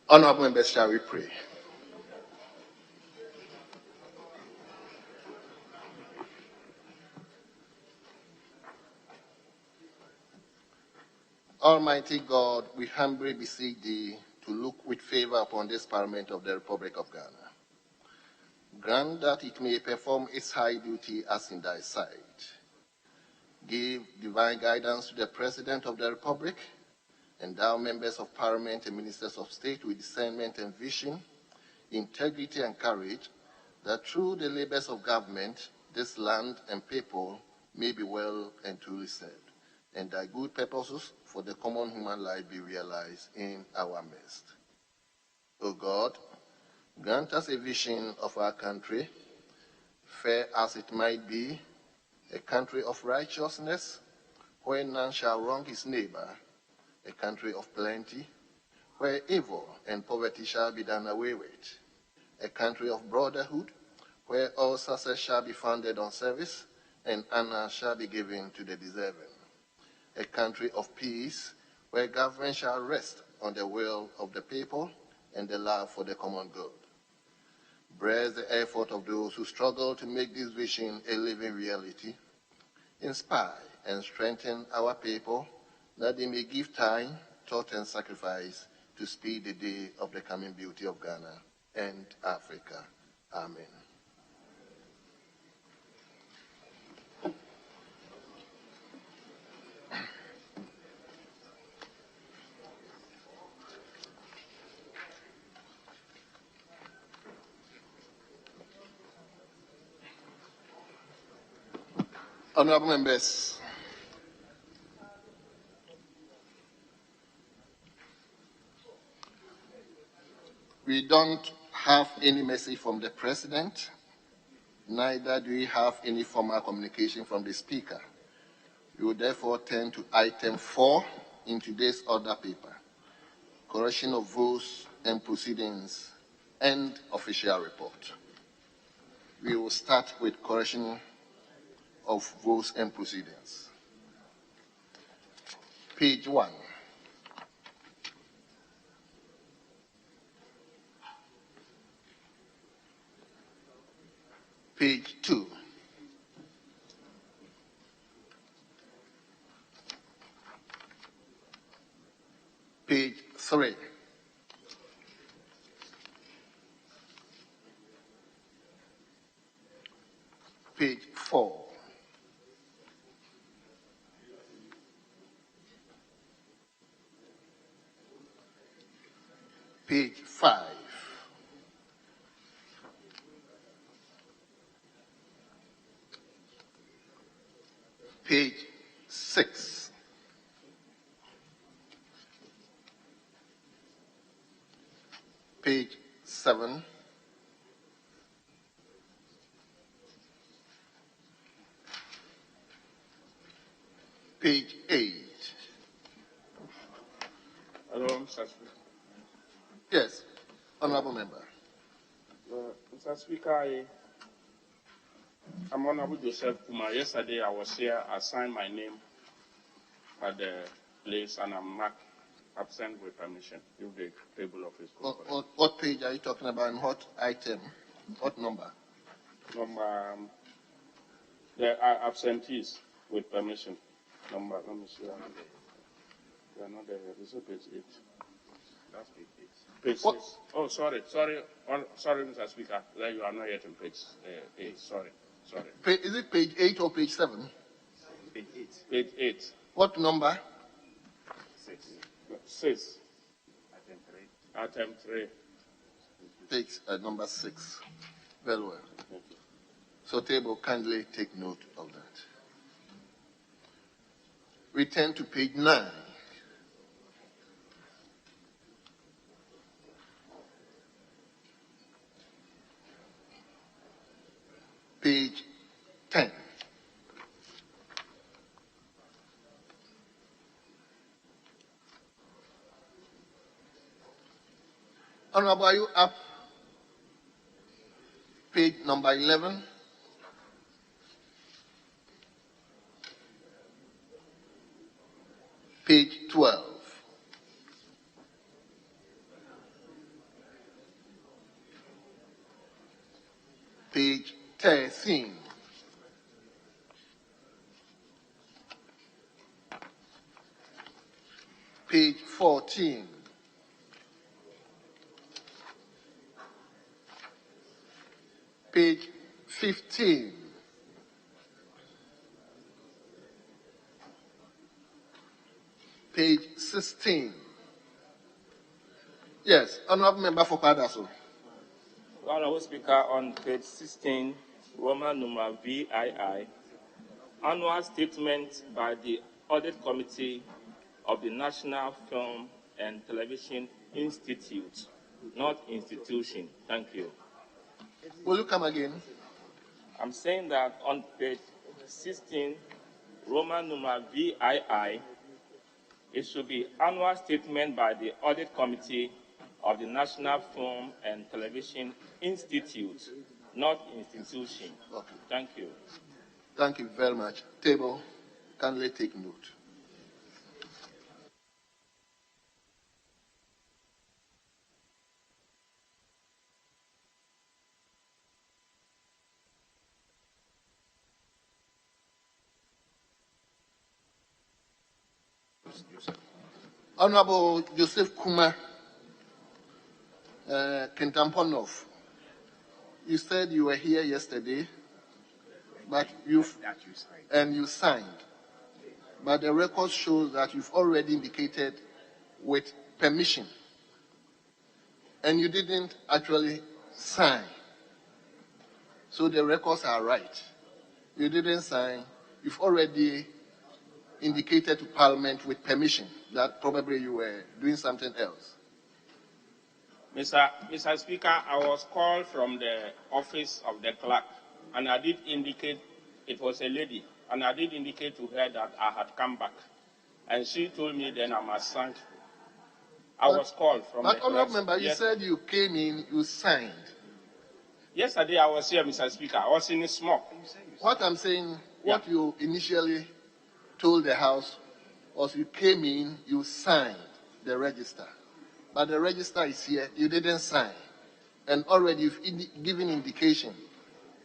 Honorable members, shall we pray? Almighty God, we humbly beseech thee to look with favor upon this Parliament of the Republic of Ghana. Grant that it may perform its high duty as in thy sight. Give divine guidance to the President of the Republic, endow members of Parliament and ministers of state with discernment and vision, integrity and courage, that through the labors of government, this land and people may be well and truly served, and thy good purposes for the common human life be realized in our midst. O God, grant us a vision of our country, fair as it might be, a country of righteousness, where none shall wrong his neighbor, a country of plenty, where evil and poverty shall be done away with, a country of brotherhood, where all success shall be founded on service and honor shall be given to the deserving, a country of peace, where government shall rest on the will of the people and the love for the common good. Bless the effort of those who struggle to make this vision a living reality. Inspire and strengthen our people that they may give time, thought, and sacrifice to speed the day of the coming beauty of Ghana and Africa. Amen. Honorable members, we don't have any message from the President, neither do we have any formal communication from the Speaker. We will therefore turn to item 4 in today's order paper, correction of votes and proceedings and official report. We will start with correction of votes and proceedings. Page 1. Page 2. Page 3. Page 4. Page 5. Page 6. Page 7. Page 8. Hello, Mr. Speaker. Yes, Honorable Member. Mr. Speaker, I'm Honorable Joseph Kumar. Yesterday I was here, I signed my name at the place and I'm marked absent with permission. Give the table of his What page are you talking about and what item? What number? Number, the absentees with permission. Number, let me see. They are not there. This is page 8. That's page 8. Page 6. Oh, sorry, Mr. Speaker. There you are not yet in page 8. Sorry. Is it page 8 or page 7? Page 8. Page 8. What number? 6. Item 3. Page number 6. Very well. So table, kindly take note of that. We turn to page 9. Page 10. Honorable, are you up? Page number 11. Page 12. 13. Page 14. Page 15. Page 16. Yes, Honorable Member for Padaso. Honorable Speaker, on page 16, Roman number VII, annual statement by the Audit Committee of the National Film and Television Institute, not institution. Thank you. Will you come again? I'm saying that on page 16, Roman number VII, it should be annual statement by the Audit Committee of the National Film and Television Institute, not institution. Okay. Thank you. Thank you very much. Table, kindly take note. Honorable Joseph Kumar Kentamponov, you said you were here yesterday, but you signed. But the record shows that you've already indicated with permission, and you didn't actually sign. So the records are right. You didn't sign. You've already indicated to Parliament with permission that probably you were doing something else. Mr. Speaker, I was called from the office of the clerk, and I did indicate it was a lady, and I did indicate to her that I had come back, and she told me then I must sign. I was called from the clerk. But honorable member, you said you came in, you signed. Yesterday I was here, Mr. Speaker. I was in a smoke. What I'm saying, what you initially told the House was you came in, you signed the register. But the register is here, you didn't sign. And already you've given indication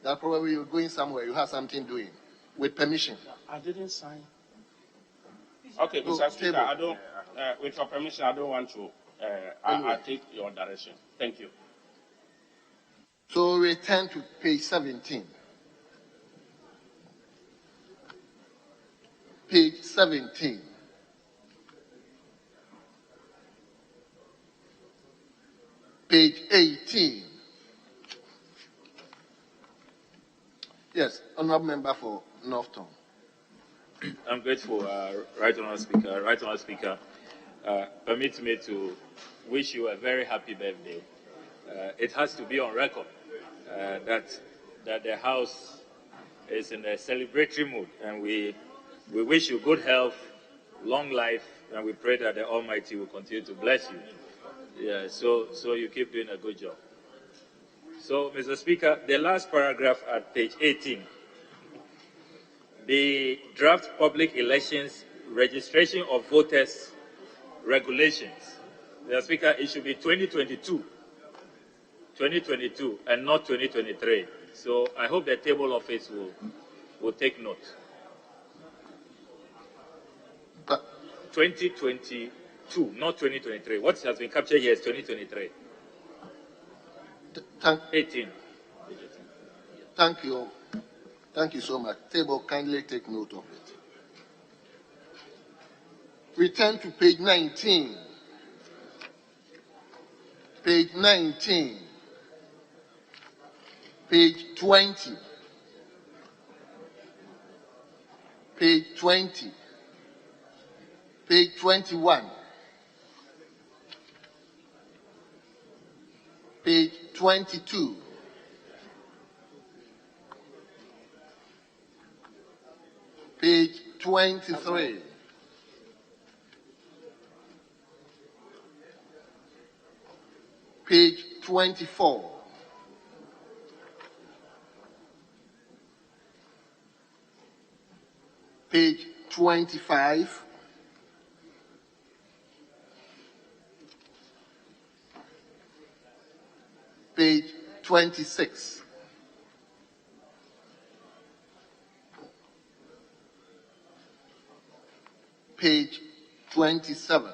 that probably you're going somewhere, you have something doing with permission. I didn't sign. Okay, Mr. Speaker, I don't, with your permission, I don't want to, I take your direction. Thank you. So we return to page 17. Page 17. Page 18. Yes, honorable member for Northton. I'm grateful, Right Honourable Speaker. Right Honourable Speaker, permit me to wish you a very happy birthday. It has to be on record that the House is in a celebratory mood, and we wish you good health, long life, and we pray that the Almighty will continue to bless you. Yeah, so you keep doing a good job. So, Mr. Speaker, the last paragraph at page 18, the draft public elections registration of voters regulations. Mr. Speaker, it should be 2022 and not 2023. So I hope the table office will take note. 2022, not 2023. What has been captured here is 2023. 18. Thank you. Thank you so much. Table, kindly take note of it. Return to page 19. Page 19. Page 20. Page 20. Page 21. Page 22. Page 23. Page 24. Page 25. Page 26. page 27.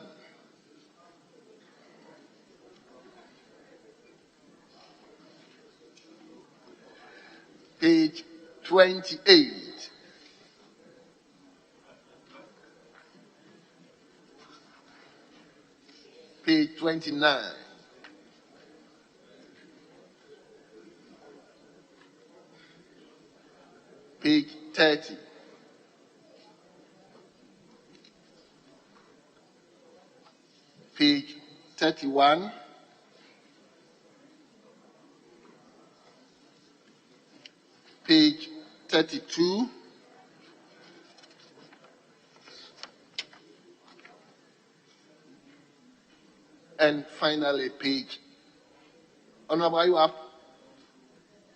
Page 28. Page 29. Page 30. Page 31. Page 32. And finally, page. Honorable, you have?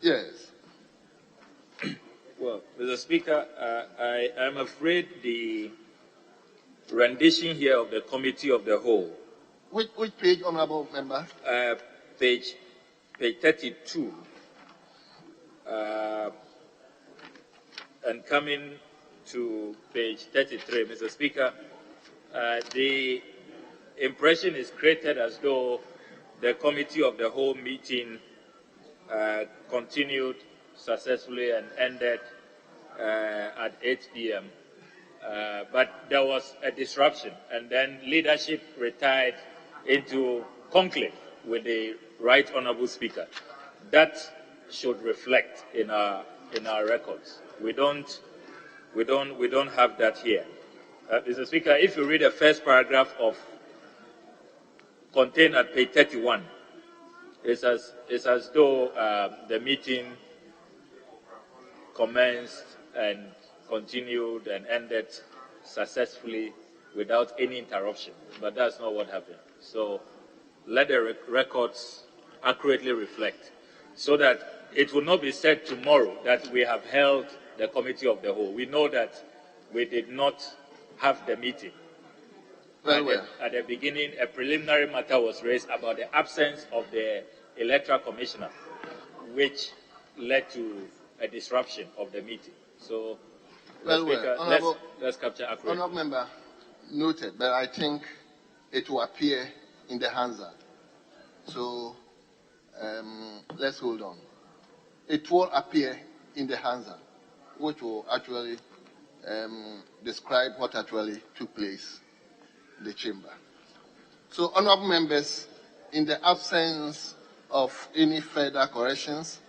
Yes. Well, Mr. Speaker, I am afraid the rendition here of the Committee of the Whole, Which page, honorable member? page 32, and coming to page 33, Mr. Speaker, the impression is created as though the Committee of the Whole meeting continued successfully and ended at 8 p.m. But there was a disruption, and then leadership retired into conclave with the Right Honourable Speaker. That should reflect in our records. We don't have that here. Mr. Speaker, if you read the first paragraph of contained at page 31, it's as though the meeting commenced and continued and ended successfully without any interruption. But that's not what happened. So let the records accurately reflect, so that it will not be said tomorrow that we have held the Committee of the Whole. We know that we did not have the meeting. Very well. At the beginning, a preliminary matter was raised about the absence of the Electoral Commissioner, which led to a disruption of the meeting. So, Well, Speaker, well. let's capture accurately. Honourable member, noted, but I think it will appear in the Hansard. So let's hold on. It will appear in the Hansard, which will actually describe what actually took place in the chamber. So, honourable members, in the absence of any further corrections,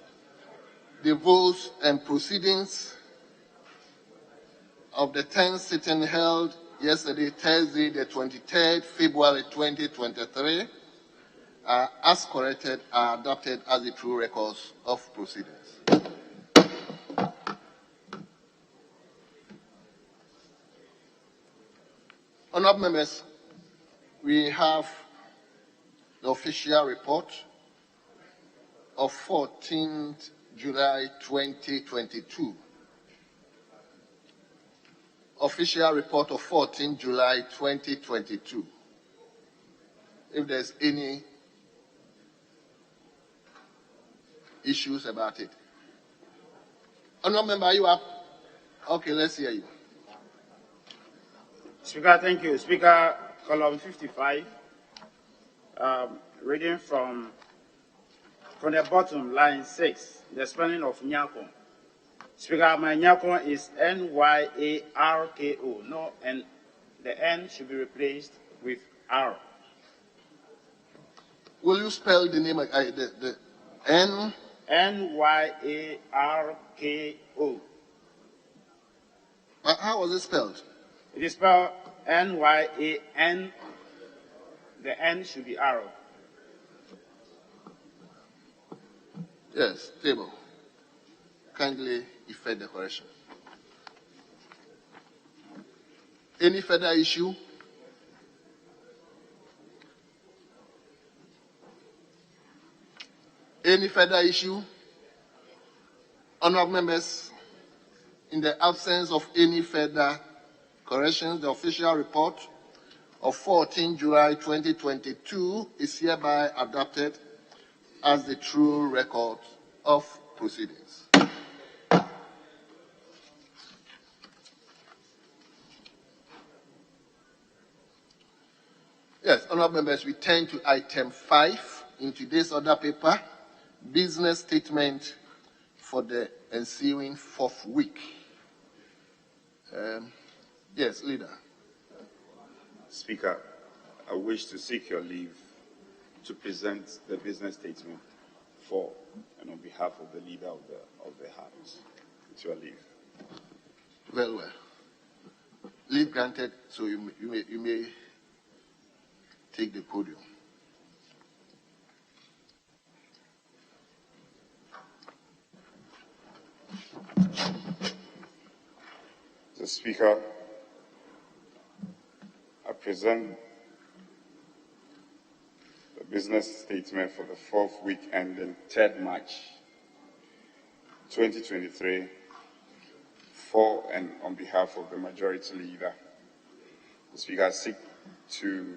the votes and proceedings of the 10th sitting held yesterday, Thursday, the 23rd February 2023, as corrected, are adopted as the true records of proceedings. Honourable members, we have the official report of 14th July 2022. Official report of 14 July 2022. If there's any issues about it. Honourable member, are you up? Okay, let's hear you. Speaker, thank you. Speaker, column 55, reading from the bottom, line 6, the spelling of Nyako. Speaker, my Nyako is N-Y-A-R-K-O. No, and the N should be replaced with R. Will you spell the name, the N? N-Y-A-R-K-O. How was it spelled? It is spelled N-Y-A-N. The N should be R. Yes, table. Kindly effect the correction. Any further issue? Any further issue? Honourable members, in the absence of any further corrections, the official report of 14 July 2022 is hereby adopted as the true record of proceedings. Yes, honorable members, we turn to item 5 in today's order paper, business statement for the ensuing 4th week. Yes, leader. Speaker, I wish to seek your leave to present the business statement for and on behalf of the leader of the House. It's your leave. Well. Leave granted, so you may take the podium. Mr. Speaker, I present the business statement for the 4th week ending 3rd March 2023 for and on behalf of the majority leader. The Speaker, I seek to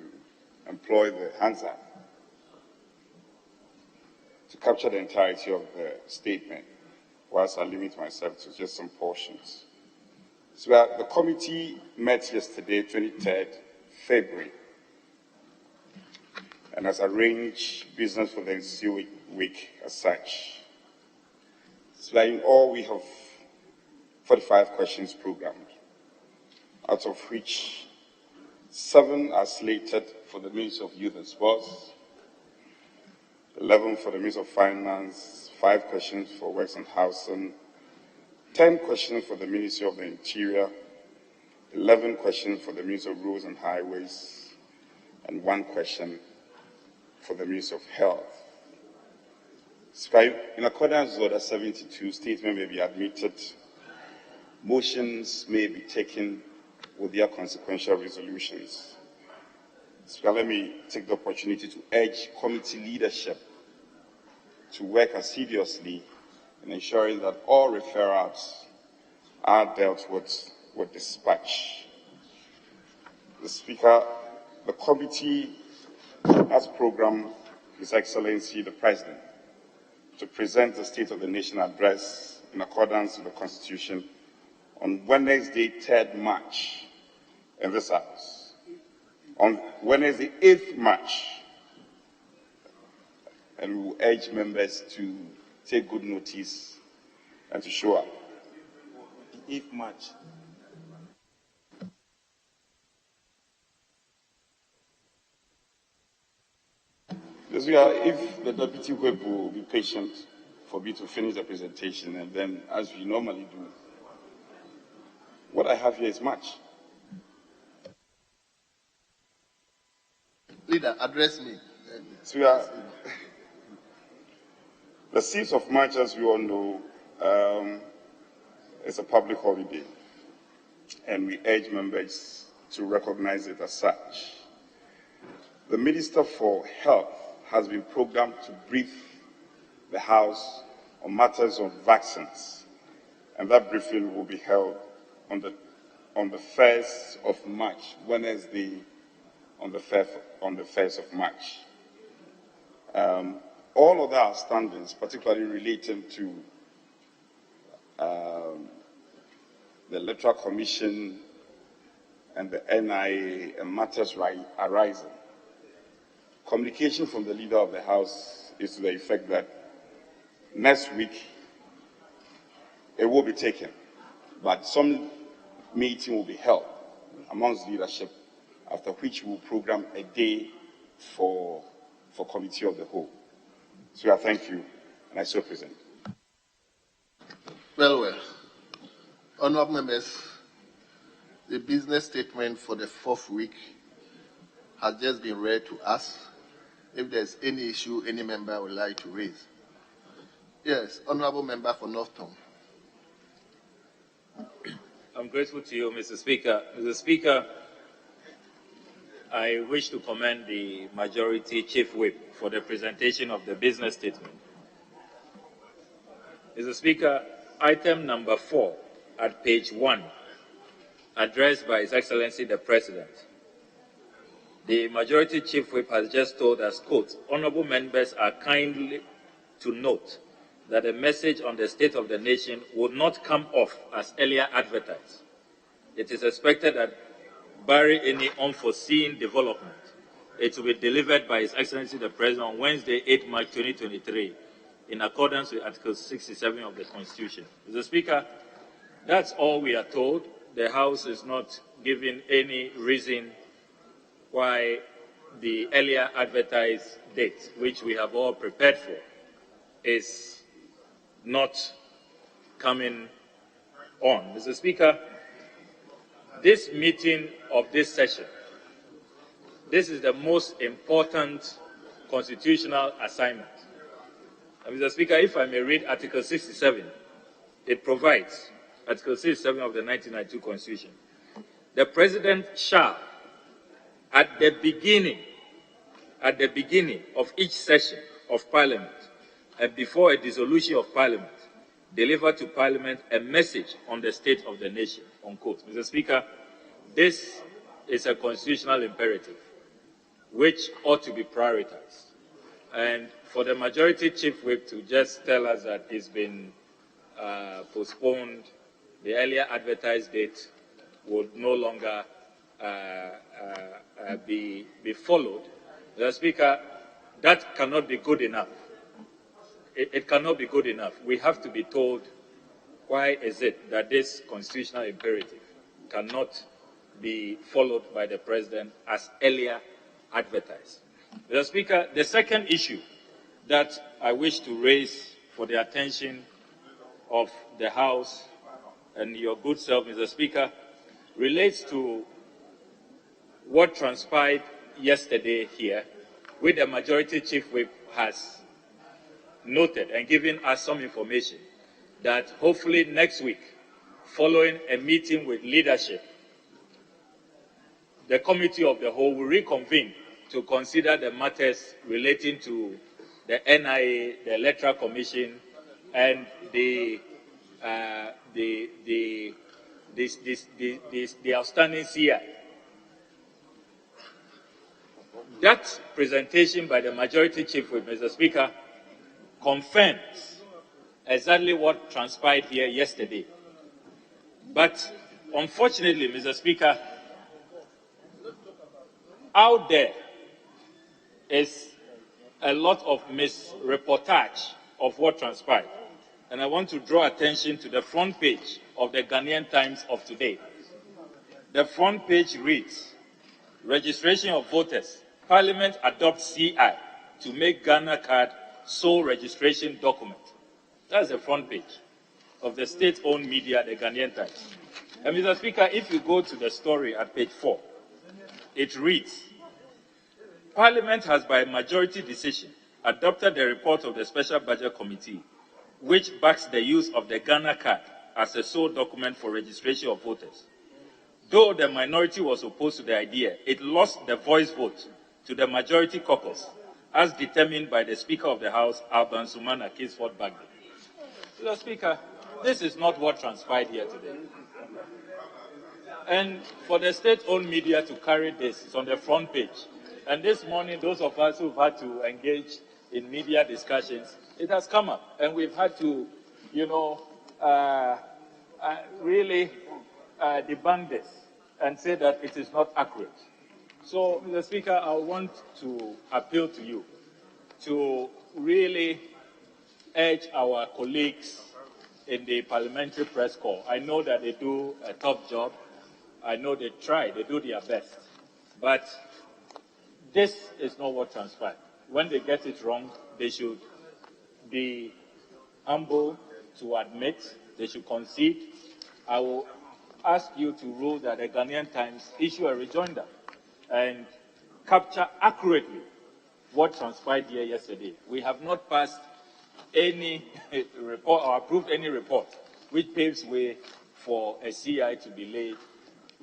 employ the Hansard to capture the entirety of the statement, whilst I limit myself to just some portions. So the committee met yesterday, 23rd February, and has arranged business for the ensuing week as such. So in all, we have 45 questions programmed, out of which 7 are slated for the Ministry of Youth and Sports, 11 for the Ministry of Finance, 5 questions for Works and Housing, 10 questions for the Ministry of the Interior, 11 questions for the Ministry of Roads and Highways, and 1 question for the Ministry of Health. In accordance with Order 72, statement may be admitted. Motions may be taken with their consequential resolutions. So let me take the opportunity to urge committee leadership to work assiduously in ensuring that all referrals are dealt with dispatch. The Speaker, the committee has programmed His Excellency the President to present the State of the Nation address in accordance with the Constitution on Wednesday, 3rd March in this House. On Wednesday, 8th March, and we will urge members to take good notice and to show up. 8th March. If the Deputy Whip will be patient for me to finish the presentation, and then, as we normally do, what I have here is March. Leader, address me. So the 6th of March, as we all know, is a public holiday, and we urge members to recognize it as such. The Minister for Health has been programmed to brief the House on matters of vaccines, and that briefing will be held on the 1st of March, Wednesday, on the 1st of March. All other outstandings, particularly relating to the Electoral Commission and the NIA and matters arising. Communication from the Leader of the House is to the effect that next week it will be taken, but some meeting will be held amongst leadership, after which we will program a day for Committee of the Whole. So I thank you, and I so present. Well. Honourable members, the business statement for the 4th week has just been read to us. If there's any issue any member would like to raise. Yes, Honourable Member for Northton. I'm grateful to you, Mr. Speaker. Mr. Speaker, I wish to commend the Majority Chief Whip for the presentation of the business statement. Mr. Speaker, item number 4 at page 1, addressed by His Excellency the President. The Majority Chief Whip has just told us, quote, "Honourable members are kindly to note that a message on the state of the nation would not come off as earlier advertised. It is expected that, barring any unforeseen development, It will be delivered by His Excellency the President on Wednesday, 8 March 2023, in accordance with Article 67 of the Constitution. Mr. Speaker, that's all we are told. The House is not giving any reason why the earlier advertised date, which we have all prepared for, is not coming on. Mr. Speaker, this meeting of this session, this is the most important constitutional assignment. And Mr. Speaker, if I may read Article 67, it provides, Article 67 of the 1992 Constitution, the President shall, at the beginning of each session of Parliament and before a dissolution of Parliament, deliver to Parliament a message on the state of the nation, unquote. Mr. Speaker, this is a constitutional imperative which ought to be prioritized. And for the Majority Chief Whip to just tell us that it's been postponed, the earlier advertised date would no longer be followed. Mr. Speaker, that cannot be good enough. It cannot be good enough. We have to be told why is it that this constitutional imperative cannot be followed by the President as earlier advertised. Mr. Speaker, the second issue that I wish to raise for the attention of the House and your good self, Mr. Speaker, relates to what transpired yesterday here, which the Majority Chief Whip has noted and given us some information that hopefully next week, following a meeting with leadership, the Committee of the Whole will reconvene to consider the matters relating to the NIA, the Electoral Commission, and the outstanding CI. That presentation by the Majority Chief Whip, Mr. Speaker, confirms exactly what transpired here yesterday. But unfortunately, Mr. Speaker, out there is a lot of misreportage of what transpired. And I want to draw attention to the front page of the Ghanaian Times of today. The front page reads, registration of voters. Parliament adopts CI to make Ghana card sole registration document. That's the front page of the state-owned media, the Ghanaian Times. And Mr. Speaker, if you go to the story at page 4, it reads, Parliament has by majority decision adopted the report of the Special Budget Committee, which backs the use of the Ghana card as a sole document for registration of voters. Though the minority was opposed to the idea, it lost the voice vote to the majority caucus, as determined by the Speaker of the House, Alban Sumana Kingsford Bagby. Mr. Speaker, this is not what transpired here today. And for the state-owned media to carry this, it's on the front page. And this morning, those of us who've had to engage in media discussions, it has come up. And we've had to, really debunk this and say that it is not accurate. So, Mr. Speaker, I want to appeal to you to really urge our colleagues in the parliamentary press corps. I know that they do a tough job. I know they try, they do their best. But this is not what transpired. When they get it wrong, they should be humble to admit, they should concede. I will ask you to rule that the Ghanaian Times issue a rejoinder and capture accurately what transpired here yesterday. We have not passed any report or approved any report which paves way for a CI to be laid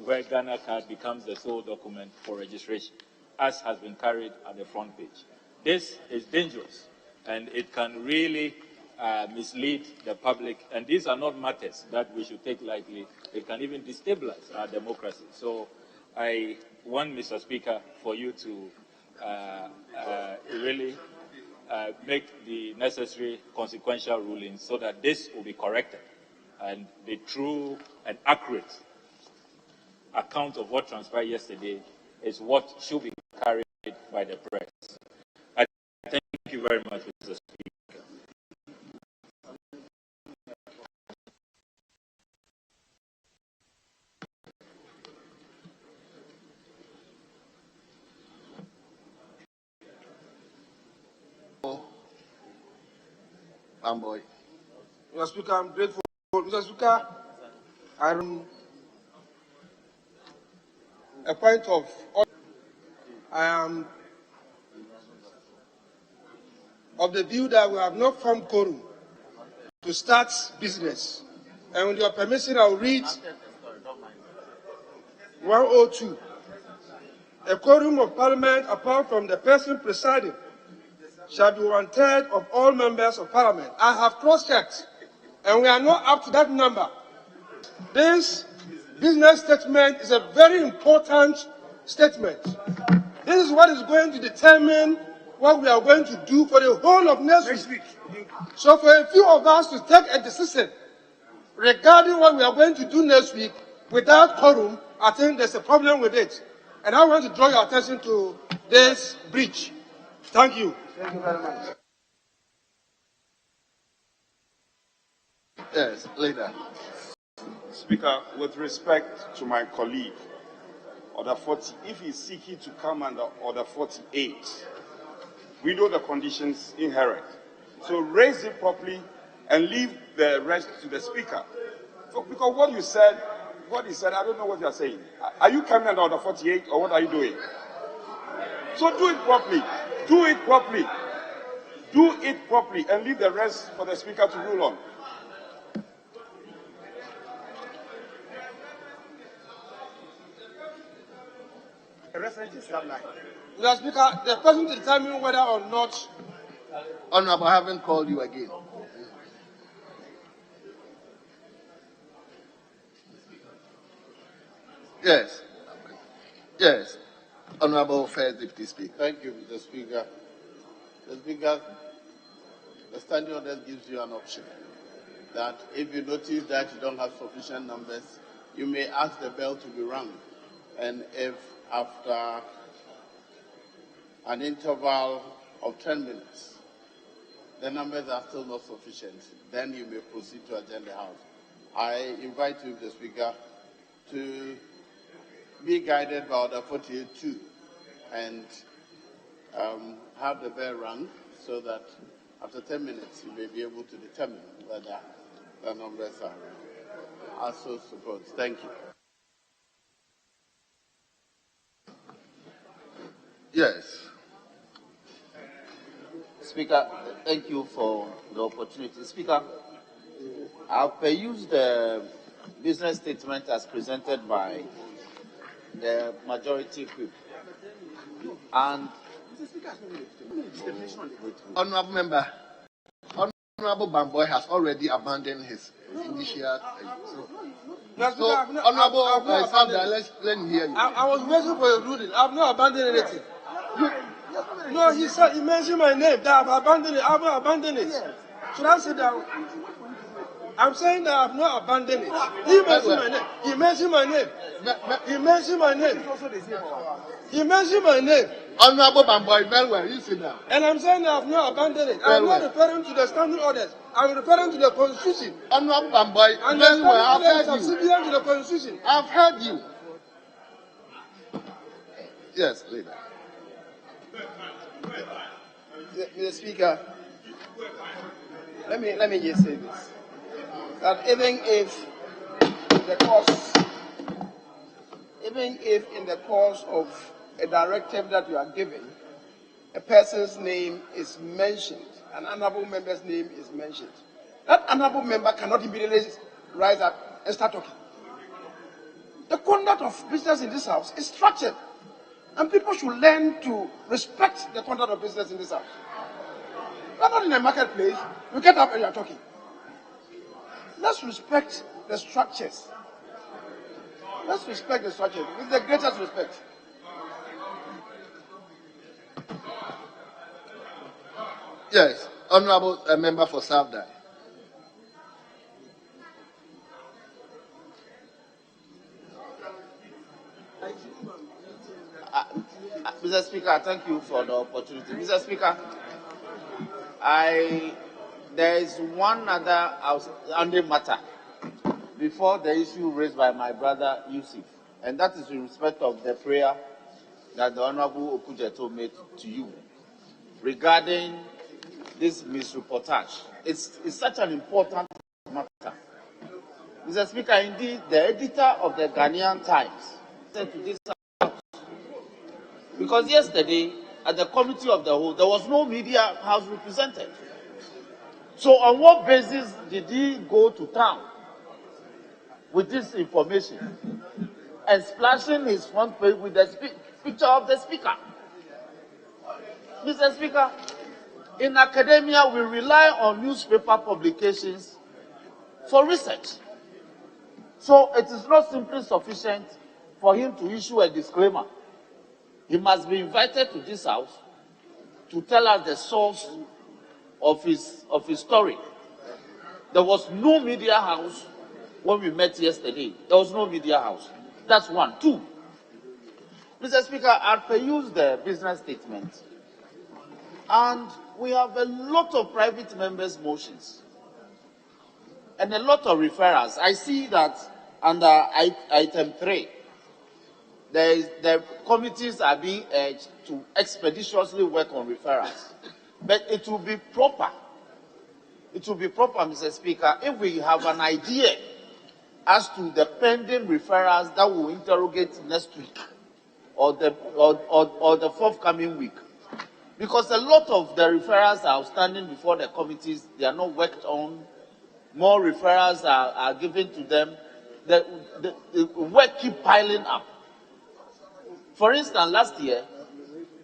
where Ghana card becomes the sole document for registration, as has been carried at the front page. This is dangerous, and it can really mislead the public, and these are not matters that we should take lightly. It can even destabilize our democracy. So I want, Mr. Speaker, for you to really make the necessary consequential rulings so that this will be corrected and the true and accurate account of what transpired yesterday is what should be carried by the press. I thank you very much, Mr. Speaker. Boy. Mr. Speaker, I'm grateful. Mr. Speaker, a point of order. I am of the view that we have not formed quorum to start business. And with your permission, I will read 102. A quorum of Parliament, apart from the person presiding, shall be 1/3 of all members of Parliament. I have cross-checked, and we are not up to that number. This business statement is a very important statement. This is what is going to determine what we are going to do for the whole of next week. So for a few of us to take a decision regarding what we are going to do next week without quorum, I think there's a problem with it. And I want to draw your attention to this breach. Thank you. Thank you very much. Yes, later. Speaker, with respect to my colleague, Order 40, if he's seeking to come under Order 48, we know the conditions inherent. So raise it properly and leave the rest to the Speaker. So, because what he said, I don't know what you're saying. Are you coming under Order 48 or what are you doing? So do it properly. Do it properly. Do it properly and leave the rest for the Speaker to rule on. Mr. Speaker, the person to determine whether or not. Honorable, I haven't called you again. Yes. Yes. Honorable First Deputy Speaker. Thank you, Mr. Speaker. Mr. Speaker, the standing order gives you an option that if you notice that you don't have sufficient numbers, you may ask the bell to be rung. And if after an interval of 10 minutes, the numbers are still not sufficient, then you may proceed to adjourn the House. I invite you, Mr. Speaker, to be guided by Order 48-2 and have the bell rung so that after 10 minutes you may be able to determine whether the numbers are so supposed. Thank you. Yes. Speaker, thank you for the opportunity. Speaker, I've perused the business statement as presented by the majority whip. And Honorable Member, Honorable Bamboy has already abandoned his initial. So, Honorable Sandra, let me hear you. I was waiting for a ruling. I've not abandoned anything. No, he said, he mentioned my name, that I've abandoned it. I've not abandoned it. Should I sit down? I'm saying that I've not abandoned it. He mentioned my name. He mentioned my name. He mentioned my name. He mentioned my name. Honorable Bamboy, very well, you sit down. And I'm saying that I've not abandoned it. I'm not referring to the standing orders. I'm referring to the Constitution. Honorable Bamboy, And very the well, standing I've orders are heard you. subservient to the Constitution. I've heard you. Yes, leader. Mr. Speaker, let me just say this: that even if in the course of a directive that you are giving, a person's name is mentioned, an honourable member's name is mentioned, that honourable member cannot immediately rise up and start talking. The conduct of business in this House is structured, and people should learn to respect the conduct of business in this House. We are not in a marketplace. You get up and you are talking. Let's respect the structures. Let's respect the structures with the greatest respect. Yes, Honorable Member for Southern. Mr. Mr. Speaker, thank you for the opportunity. Mr. Speaker, there is one other outstanding matter before the issue raised by my brother Yusuf, and that is in respect of the prayer that the Honorable Okujeto made to you regarding this misreportage. It's such an important matter. Mr. Speaker, indeed, the editor of the Ghanaian Times said to this house, because yesterday at the committee of the whole, there was no media house represented. So on what basis did he go to town with this information and splashing his front page with the picture of the speaker? Mr. Speaker, in academia, we rely on newspaper publications for research. So it is not simply sufficient for him to issue a disclaimer. He must be invited to this house to tell us the source of his story. There was no media house when we met yesterday. There was no media house. That's one. Two, Mr. Speaker, I'll peruse the business statement. And we have a lot of private members' motions and a lot of referrals. I see that under item 3, the committees are being urged to expeditiously work on referrals. But it will be proper. It will be proper, Mr. Speaker, if we have an idea as to the pending referrals that we'll interrogate next week or the forthcoming week. Because a lot of the referrals are outstanding before the committees, they are not worked on. More referrals are given to them. The work keep piling up. For instance, last year,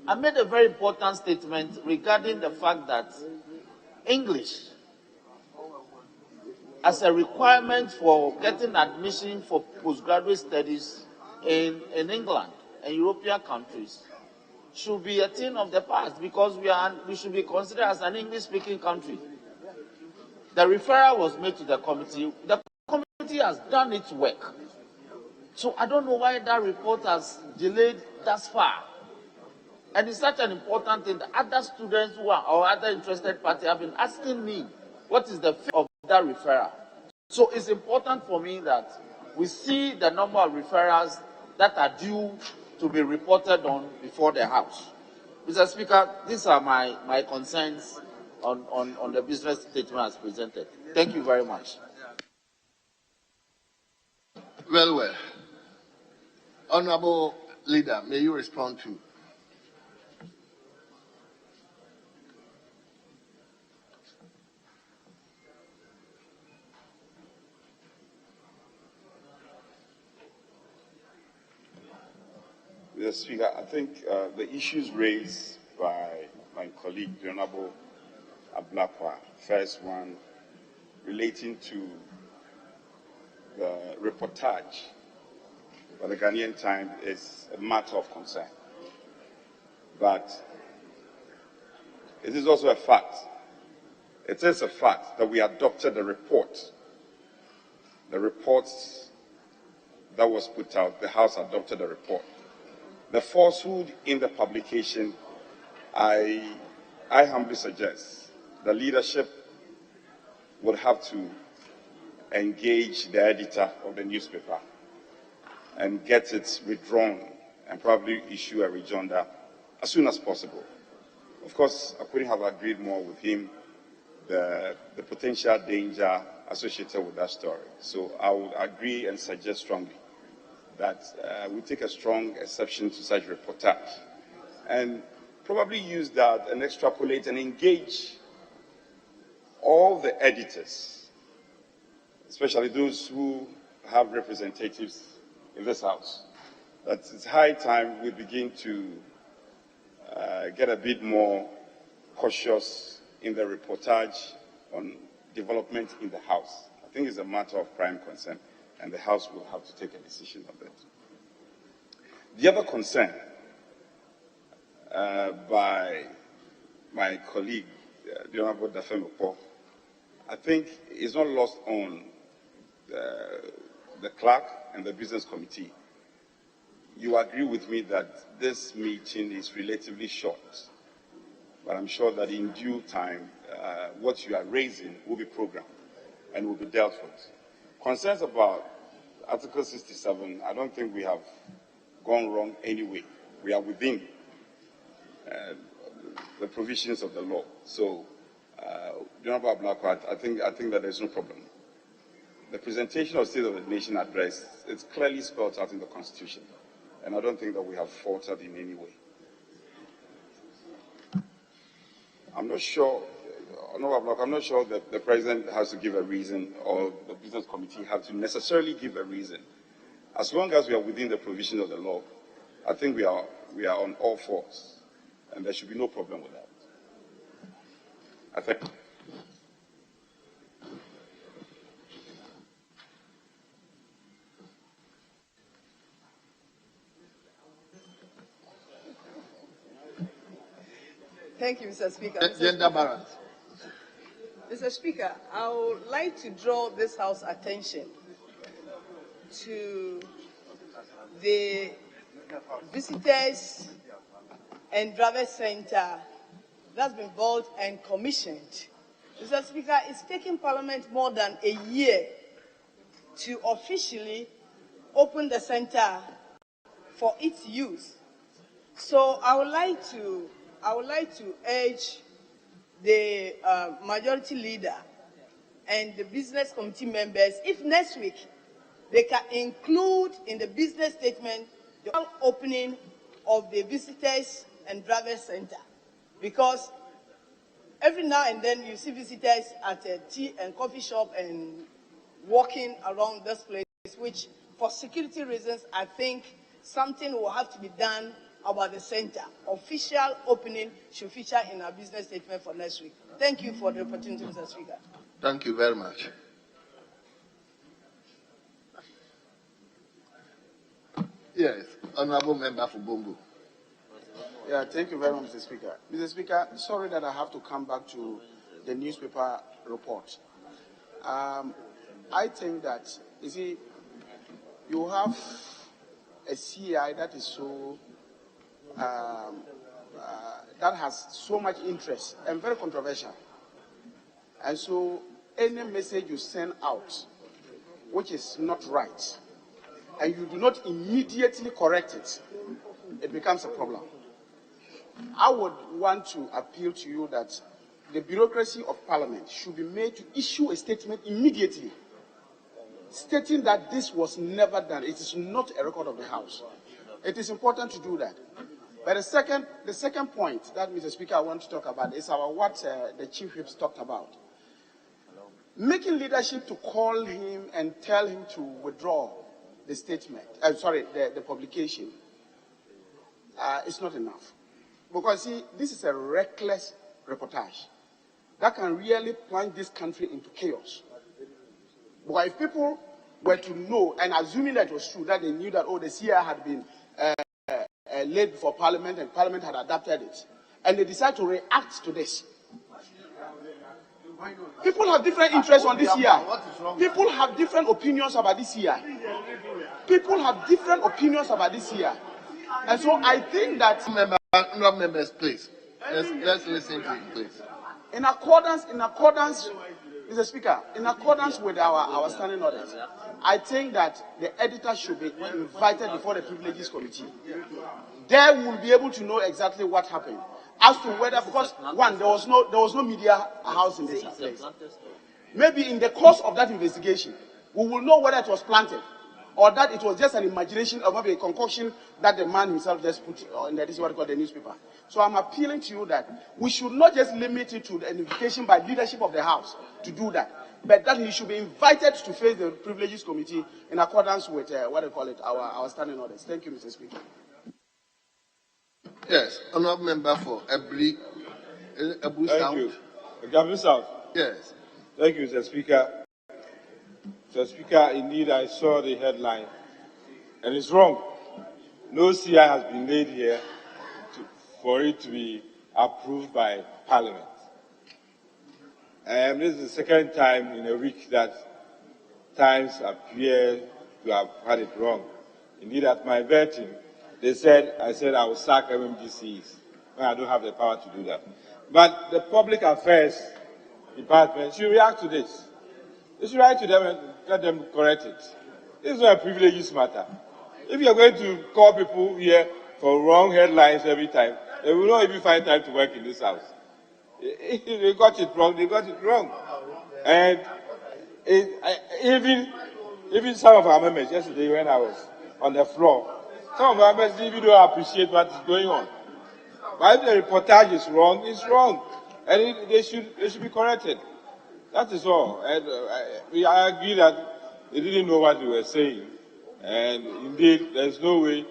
I made a very important statement regarding the fact that English, as a requirement for getting admission for postgraduate studies in England and European countries, should be a thing of the past because we should be considered as an English-speaking country. The referral was made to the committee. The committee has done its work. So I don't know why that report has delayed thus far. And it's such an important thing that other students or other interested parties have been asking me, what is the fate of that referral? So it's important for me that we see the number of referrals that are due to be reported on before the House. Mr. Speaker, these are my concerns on the business statement as presented. Thank you very much. Well. Honorable Leader, may you respond to? Mr. Speaker, I think the issues raised by my colleague, the Honorable Ablakwa, first one relating to the reportage by the Ghanaian Times is a matter of concern. But it is also a fact. It is a fact that we adopted the report. The reports that was put out, the House adopted the report. The falsehood in the publication, I humbly suggest the leadership would have to engage the editor of the newspaper and get it withdrawn and probably issue a rejoinder as soon as possible. Of course, I couldn't have agreed more with him, the potential danger associated with that story. So I would agree and suggest strongly that we take a strong exception to such reportage and probably use that and extrapolate and engage all the editors, especially those who have representatives in this House, that it's high time we begin to get a bit more cautious in the reportage on development in the House. I think it's a matter of prime concern, and the House will have to take a decision on that. The other concern by my colleague, the Honorable Dafemepo, I think is not lost on the clerk and the business committee. you agree with me that this meeting is relatively short, but I'm sure that in due time, what you are raising will be programmed and will be dealt with. Concerns about Article 67, I don't think we have gone wrong anyway. We are within the provisions of the law. So, Honorable Blackwood, I think that there's no problem. The presentation of State of the Nation address is clearly spelled out in the Constitution, and I don't think that we have faltered in any way. I'm not sure, Honorable Black, I'm not sure that the President has to give a reason or the Business Committee have to necessarily give a reason. As long as we are within the provisions of the law, I think we are on all fours, and there should be no problem with that. I thank you. Thank you, Mr. Speaker. Gender balance. Mr. Speaker, I would like to draw this House's attention to the Visitors and Drivers Center that's been built and commissioned. Mr. Speaker, it's taken Parliament more than a year to officially open the center for its use. So I would like to urge the majority leader and the business committee members, if next week they can include in the business statement the opening of the Visitors and Drivers Center, because every now and then you see visitors at a tea and coffee shop and walking around this place, which for security reasons I think something will have to be done about the center. Official opening should feature in our business statement for next week. Thank you for the opportunity, Mr. Speaker. Thank you very much. Yes, Honorable Member for Bongo. Yeah, thank you very much, Mr. Speaker. Mr. Speaker, sorry that I have to come back to the newspaper report. I think that, you see, you have a CI that is so that has so much interest and very controversial. And so any message you send out which is not right and you do not immediately correct it, it becomes a problem. I would want to appeal to you that the bureaucracy of Parliament should be made to issue a statement immediately stating that this was never done. It is not a record of the House. It is important to do that. But the second point that, Mr. Speaker, I want to talk about is about what the Chief Whips talked about. Making leadership to call him and tell him to withdraw the statement, the publication, is not enough. Because, see, this is a reckless reportage that can really plunge this country into chaos. But if people were to know, and assuming that it was true, that they knew that, oh, the CI had been laid before Parliament and Parliament had adopted it, and they decide to react to this. People have different interests on this year. People have different opinions about this year. People have different opinions about this year. And so I think that... Members, please. Let's listen to it, please. In accordance, Mr. Speaker, in accordance with our standing orders, I think that the editor should be invited before the Privileges Committee. There we will be able to know exactly what happened. As to whether, because one, there was no media house in this place. Maybe in the course of that investigation, we will know whether it was planted or that it was just an imagination or maybe a concoction that the man himself just put in this is what we call the newspaper. So I'm appealing to you that we should not just limit it to the invitation by leadership of the House to do that, but that he should be invited to face the Privileges Committee in accordance with our standing orders. Thank you, Mr. Speaker. Yes, honorable member for Ebri Thank you. Gavin South. Yes. Thank you, Mr. Speaker. Mr. Speaker, indeed, I saw the headline, and it's wrong. No CI has been laid here for it to be approved by Parliament. This is the second time in a week that Times appear to have had it wrong. Indeed, at my vetting, I said I will sack MMGCs when I don't have the power to do that. But the Public Affairs Department should react to this. They should write to them and let them correct it. This is not a privileges matter. If you are going to call people here for wrong headlines every time, they will not even find time to work in this house. If they got it wrong, they got it wrong. And even some of our members, yesterday when I was on the floor, some of our members even don't appreciate what is going on. But if the reportage is wrong, it's wrong. And they should be corrected. That is all. And I agree that they didn't know what they were saying. And indeed, there's no way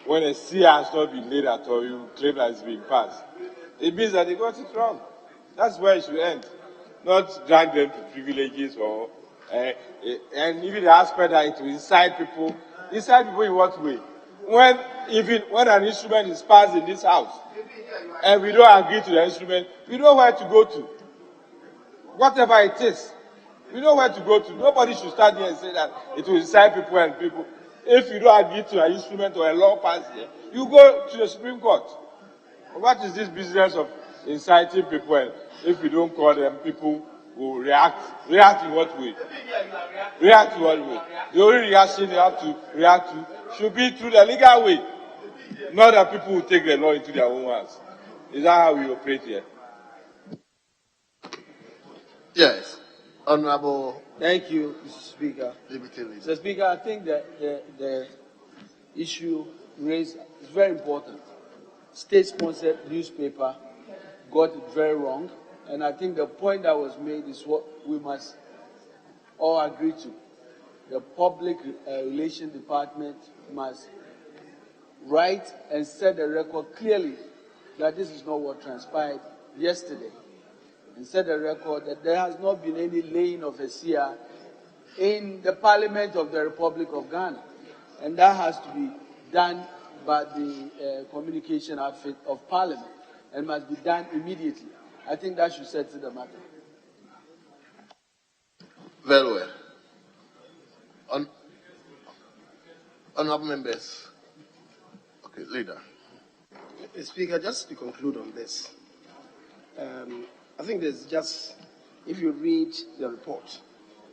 when a CR has not been laid at all, you claim that it's been passed. It means that they got it wrong. That's where it should end. Not drag them to privileges or and even the aspect that it will incite people in what way? When an instrument is passed in this house and we don't agree to the instrument, we know where to go to. Whatever it is, we know where to go to. Nobody should stand here and say that it will incite people and people. If you don't agree to an instrument or a law passed here, you go to the Supreme Court. What is this business of inciting people? And if we don't call them, people will react. React in what way? React in what way? The only reaction they have to react to should be through the legal way. Not that people will take the law into their own hands. Is that how we operate here? Yes. Honorable. Thank you, Mr. Speaker. Liberty. Mr. Speaker, I think that the issue raised is very important. State-sponsored newspaper got it very wrong, and I think the point that was made is what we must all agree to. The Public Relations Department must write and set the record clearly that this is not what transpired yesterday, and set the record that there has not been any laying of a CR in the Parliament of the Republic of Ghana, and that has to be done by the communication outfit of Parliament and must be done immediately. I think that should settle the matter. Very well. Honorable members. Okay, leader. Speaker, just to conclude on this, I think there's just, if you read the report,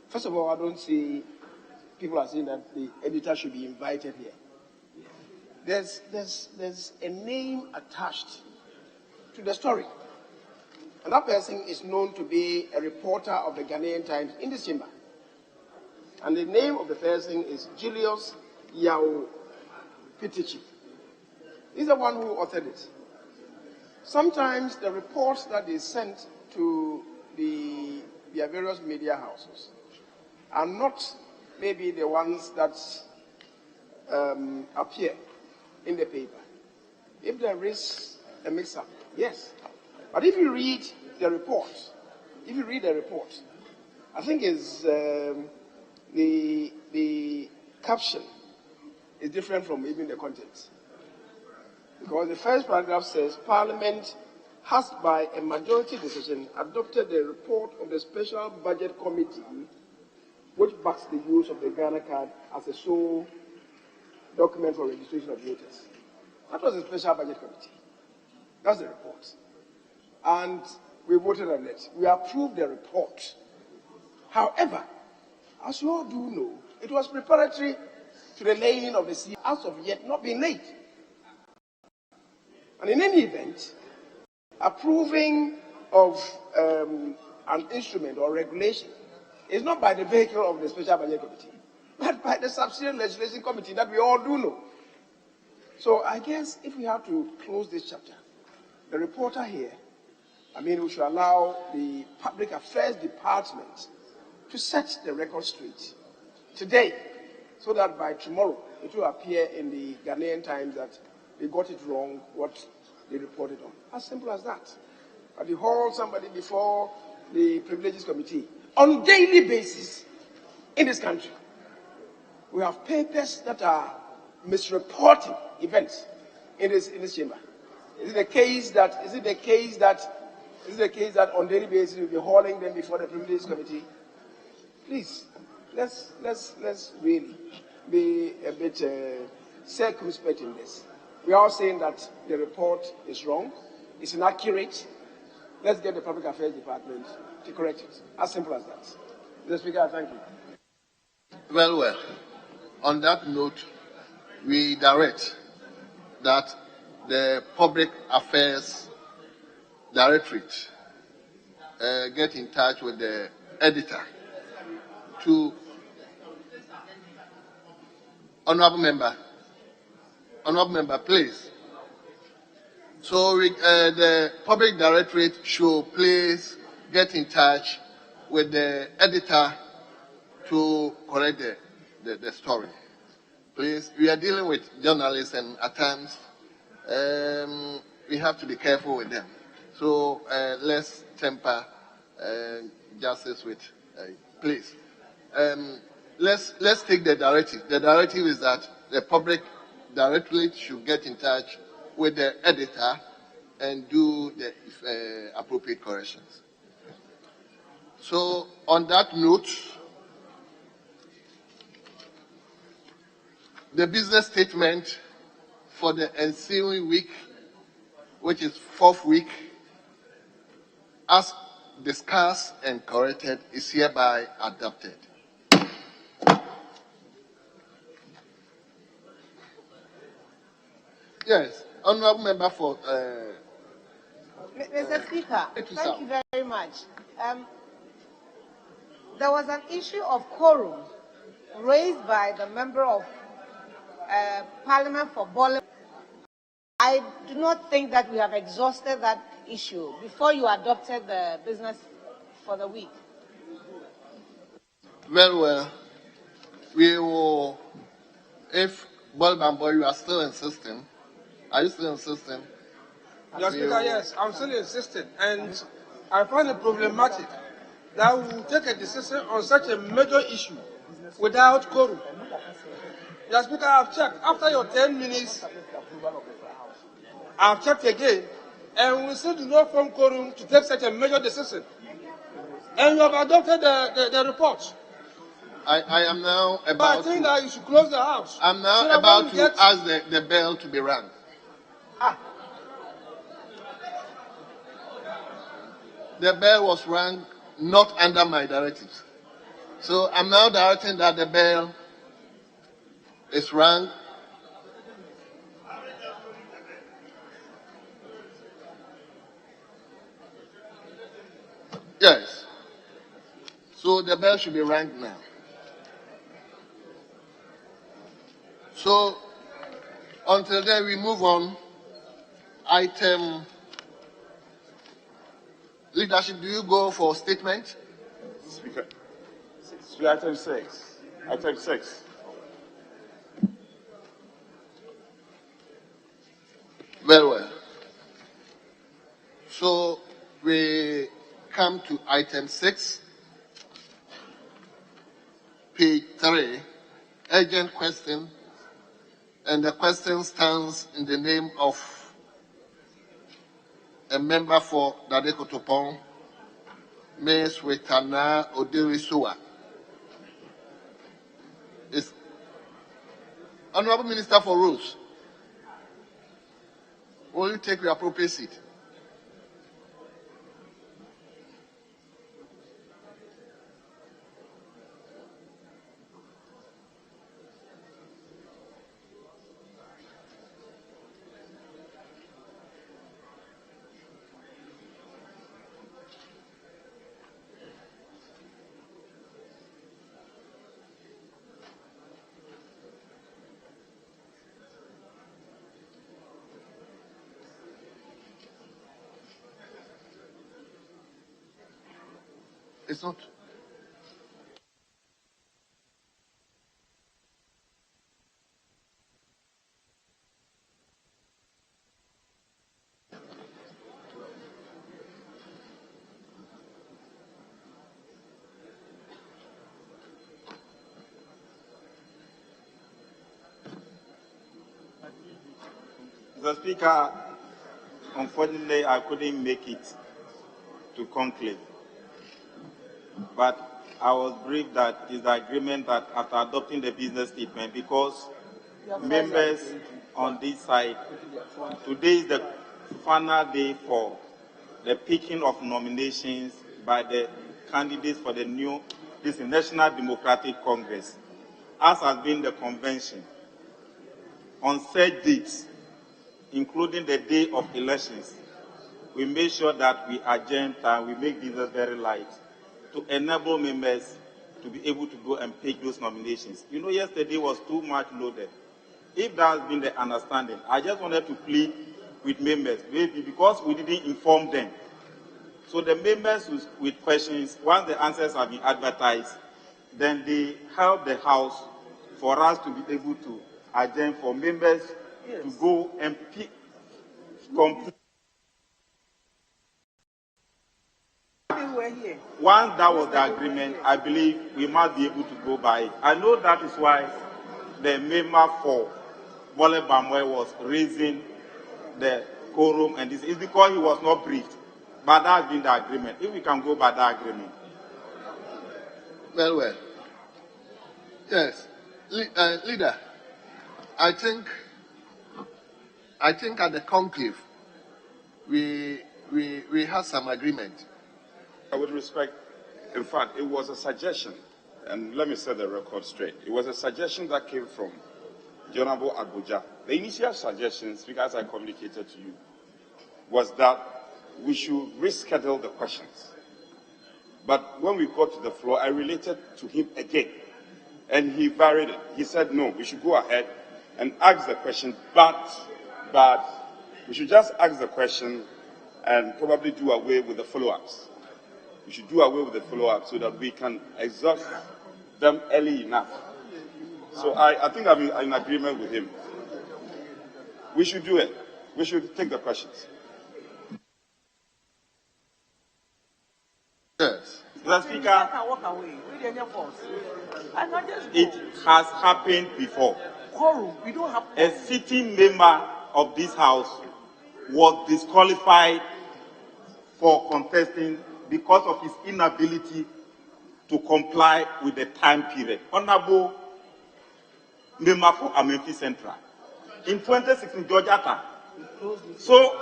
first of all, I don't see people are saying that the editor should be invited here. There's a name attached to the story. And that person is known to be a reporter of the Ghanaian Times in this chamber. And the name of the person is Julius Yao Pitichi. He's the one who authored it. Sometimes the reports that they sent to their various media houses are not maybe the ones that appear in the paper. If there is a mix-up, yes. But if you read the report, I think it's the caption is different from even the content. Because the first paragraph says, Parliament has by a majority decision adopted the report of the Special Budget Committee, which backs the use of the Ghana card as a sole document for registration of voters. That was the Special Budget Committee. That's the report. And we voted on it. We approved the report. However, as you all do know, it was preparatory to the laying of the seal, as of yet not being laid. And in any event, approving of an instrument or regulation is not by the vehicle of the Special Budget Committee, but by the Subsidiary Legislation Committee that we all do know. So I guess if we have to close this chapter, the reporter here, we should allow the Public Affairs Department to set the record straight today, so that by tomorrow it will appear in the Ghanaian Times that they got it wrong, what they reported on. As simple as that. But you hold somebody before the Privileges Committee on daily basis in this country. We have papers that are misreporting events in this chamber. Is it the case that on daily basis we'll be hauling them before the Privileges Committee? Please, let's really be a bit circumspect in this. We are all saying that the report is wrong, it's inaccurate. Let's get the Public Affairs Department to correct it. As simple as that. Mr. Speaker, thank you. Well. On that note, we direct that the Public Affairs Directorate get in touch with the editor to Honorable Member, please. So the Public Directorate should please get in touch with the editor to correct the story. Please, we are dealing with journalists and at times we have to be careful with them. So let's temper justice with, please. Let's take the directive. The directive is that the Public Directorate should get in touch with the editor and do the appropriate corrections. So on that note, the business statement for the ensuing week, which is 4th week, as discussed and corrected, is hereby adopted. Yes, Honourable Member for... Mr. Speaker, thank you very much. There was an issue of quorum raised by the member of Parliament for Bollywood. I do not think that we have exhausted that issue before you adopted the business for the week. Well, we will, if Bolbambo, you are still insisting, are you still insisting? Mr. Speaker, yes, I'm still insisting, and I find it problematic that we will take a decision on such a major issue without quorum. Mr. Speaker, I've checked. After your 10 minutes, I've checked again, and we still do not form quorum to take such a major decision. And you have adopted the report. I am now about But I think that you should close the House. I'm now so about to ask the bell to be rung. The bell was rung not under my directives. So I'm now directing that the bell is rung. Yes. So the bell should be rung now. So until then we move on. Item leadership, do you go for statement? Speaker, item 6. Item 6. Very well. So we come to item 6, page 3, urgent question, and the question stands in the name of a member for Dadekotopon, Ms. Wetana Oderisua. Is Honorable Minister for Rules, will you take your appropriate seat? It's not. Mr. Speaker, unfortunately, I couldn't make it to conclave. But I was briefed that it is the agreement that after adopting the business statement, because members on this side, today is the final day for the picking of nominations by the candidates for the this National Democratic Congress, as has been the convention. On set dates, including the day of elections, we make sure that we adjourn and we make business very light to enable members to be able to go and pick those nominations. You know, yesterday was too much loaded. If that has been the understanding, I just wanted to plead with members, maybe because we didn't inform them. So the members with questions, once the answers have been advertised, then they help the House for us to be able to adjourn for members to go and pick complete. Once that was the agreement, I believe we must be able to go by it. I know that is why the member for Bole Bamwe was raising the quorum, and this is because he was not briefed. But that has been the agreement. If we can go by that agreement. Well. Yes. Leader, I think at the conclave, we had some agreement. With respect, in fact, it was a suggestion, and let me set the record straight. It was a suggestion that came from Honorable Abuja. The initial suggestion, Speaker, as I communicated to you, was that we should reschedule the questions. But when we got to the floor, I related to him again, and he varied it. He said, no, we should go ahead and ask the question, but we should just ask the question and probably do away with the follow-ups. We should do away with the follow-up so that we can exhaust them early enough. So I think I'm in agreement with him. We should do it. We should take the questions. Yes. Mr. Speaker, it has happened before. A sitting member of this House was disqualified for contesting because of his inability to comply with the time period. Honorable member for Amenfi Central. In 2016, George Atta. So,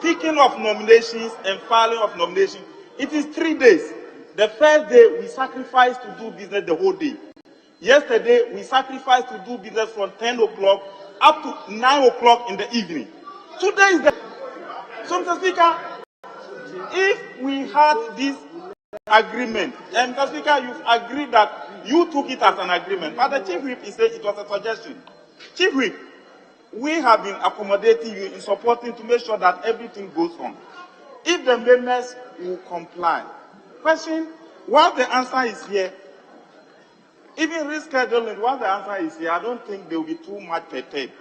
picking of nominations and filing of nominations, it is 3 days. The first day, we sacrificed to do business the whole day. Yesterday, we sacrificed to do business from 10 o'clock up to 9 o'clock in the evening. Today is the... So, Mr. Speaker, if we had this agreement, and Mr. Speaker, you've agreed that you took it as an agreement, but the Chief Whip is saying it was a suggestion. Chief Whip, we have been accommodating you in supporting to make sure that everything goes on. If the members will comply, question, while the answer is here, even rescheduling, while the answer is here, I don't think there will be too much perturbed.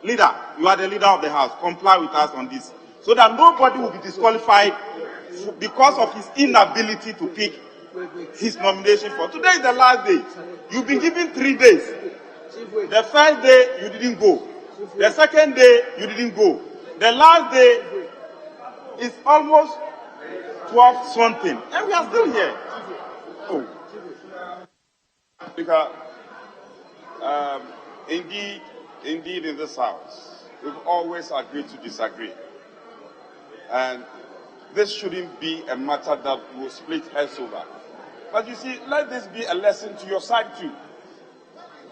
Leader, you are the leader of the House. Comply with us on this, so that nobody will be disqualified because of his inability to pick his nomination for. Today is the last day. You've been given 3 days. The first day, you didn't go. The second day, you didn't go. The last day is almost 12 something, and we are still here. Oh. Speaker, indeed, in this House, we've always agreed to disagree. And this shouldn't be a matter that we'll split heads over. But you see, let this be a lesson to your side too.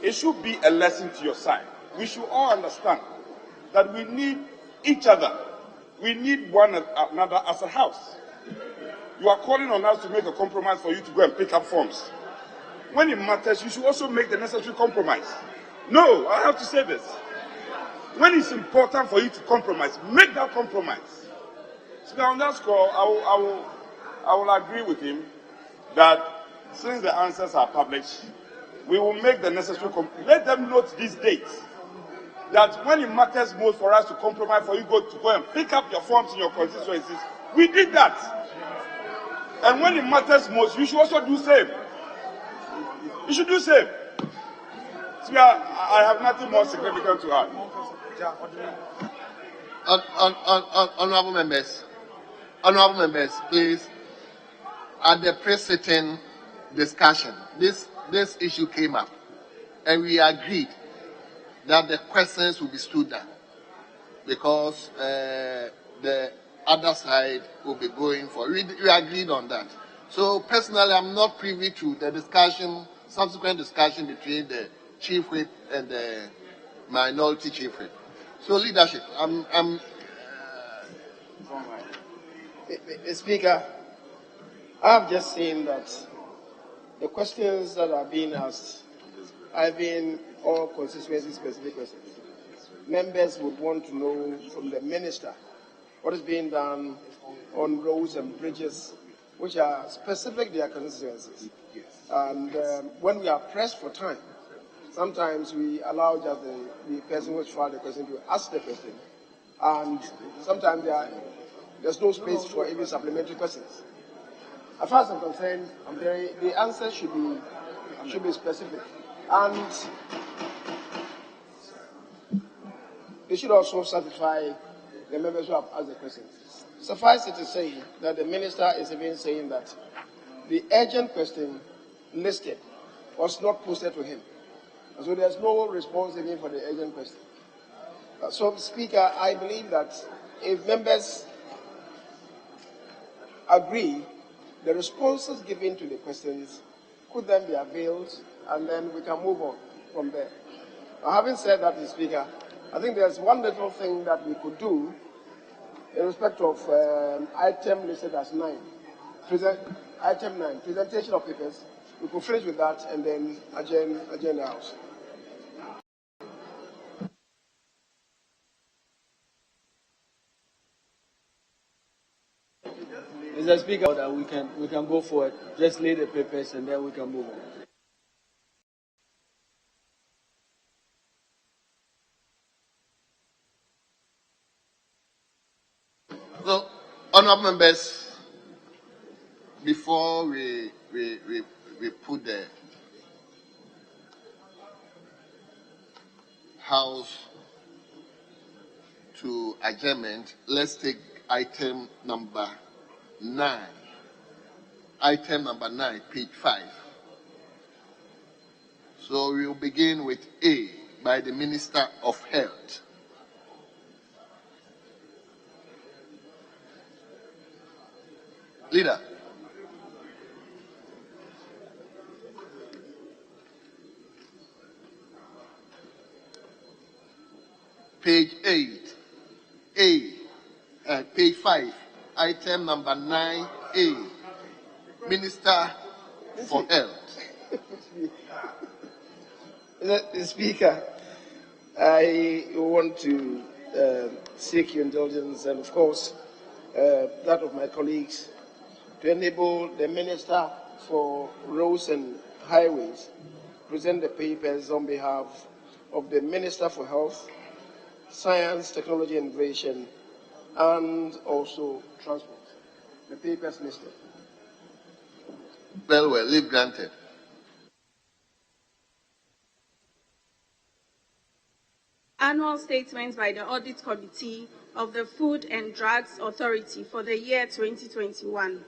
It should be a lesson to your side. We should all understand that we need each other. We need one another as a House. You are calling on us to make a compromise for you to go and pick up forms. When it matters, you should also make the necessary compromise. No, I have to say this. When it's important for you to compromise, make that compromise. So on that score, I will agree with him that since the answers are published, we will make the necessary compromise. Let them note these dates. That when it matters most for us to compromise, for you to go and pick up your forms in your constituencies, we did that. And when it matters most, you should also do same. You should do same. So I have nothing more significant to add. Honorable members, please, at the pre-sitting discussion, this issue came up, and we agreed that the questions will be stood down because the other side will be going for. We agreed on that. So personally, I'm not privy to the discussion, subsequent discussion between the chief whip and the minority chief whip. So leadership, Mr. Speaker, I have just seen that the questions that are being asked have been all constituency-specific questions. Members would want to know from the minister what is being done on roads and bridges, which are specific to their constituencies. And when we are pressed for time, sometimes we allow just the person who has filed the question to ask the question, and sometimes there's no space for even supplementary questions. As far as I'm concerned, the answer should be specific, and they should also satisfy the members who have asked the questions. Suffice it to say that the minister is even saying that the urgent question listed was not posted to him. So there's no response even for the urgent question. So, Speaker, I believe that if members agree, the responses given to the questions could then be availed, and then we can move on from there. Now, having said that, Mr. Speaker, I think there's one little thing that we could do in respect of item listed as 9. Item 9, presentation of papers. We could finish with that and then adjourn the House. Mr. Speaker, that we can go forward. Just lay the papers and then we can move on. So, honourable members, before we put the House to adjournment, let's take item number 9. Item number 9, page 5. So we will begin with A by the Minister of Health. Leader. Page 8, page 5, item number 9A, Minister for Health. Mr. Speaker, I want to seek your indulgence and, of course, that of my colleagues to enable the Minister for Roads and Highways present the papers on behalf of the Minister for Health, Science, Technology, and Innovation, and also Transport. The papers listed. Well, leave granted. Annual statements by the Audit Committee of the Food and Drugs Authority for the year 2021.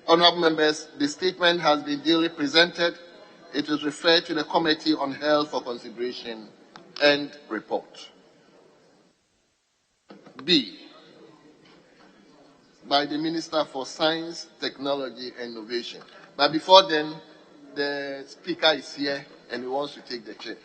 Honourable members, the statement has been duly presented. It is referred to the Committee on Health for consideration and report. B, by the Minister for Science, Technology and Innovation. But before then, the Speaker is here and he wants to take the chair.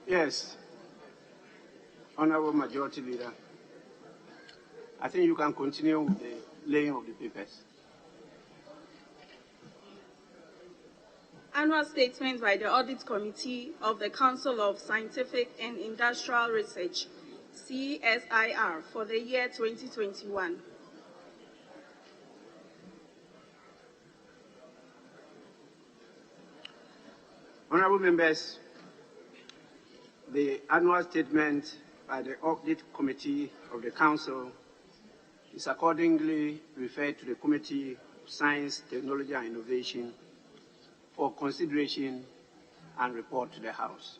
Yes, Honourable Majority Leader, I think you can continue with the laying of the papers. Annual statement by the Audit Committee of the Council of Scientific and Industrial Research, CSIR, for the year 2021. Honourable members, the annual statement by the Audit Committee of the Council is accordingly referred to the Committee of Science, Technology and Innovation for consideration and report to the House.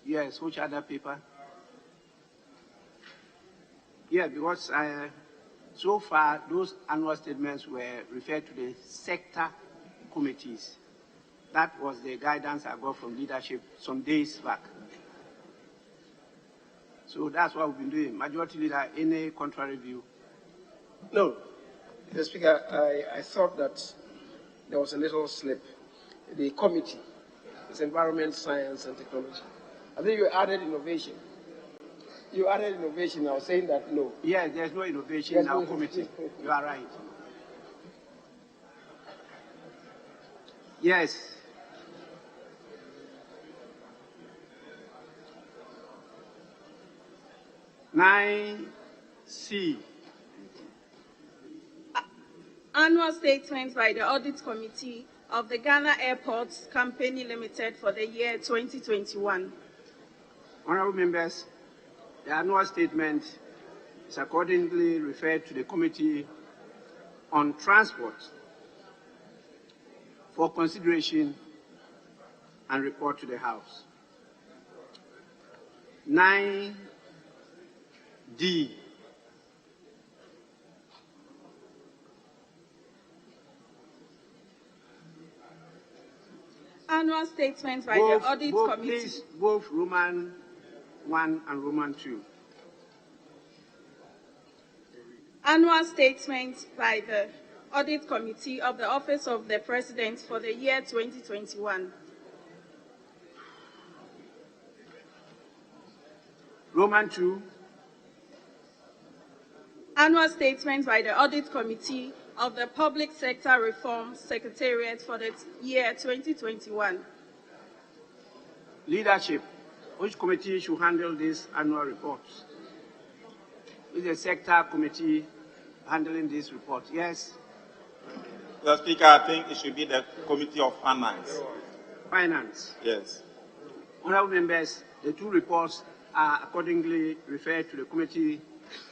Yes, which other paper? Yeah, because so far those annual statements were referred to the sector committees. That was the guidance I got from leadership some days back. So that's what we've been doing. Majority Leader, any contrary view? No. Mr. Speaker, I thought that there was a little slip. The committee is Environment, Science and Technology. I think you added innovation. You added innovation. I was saying that no. Yes, there's no innovation in our committee. You are right. Yes. Nine C. Annual statement by the Audit Committee of the Ghana Airports Company Limited for the year 2021. Honorable members, the annual statement is accordingly referred to the Committee on Transport for consideration and report to the House. 9D. Annual statement by the Audit Committee. Please, both Roman 1 and Roman 2. Annual statement by the Audit Committee of the Office of the President for the year 2021. Roman 2. Annual statement by the Audit Committee of the Public Sector Reform Secretariat for the year 2021. Leadership. Which committee should handle these annual reports? Is the sector committee handling this report? Yes. Mr. Speaker, I think it should be the Committee of Finance. Finance. Yes. Honorable members, the two reports are accordingly referred to the Committee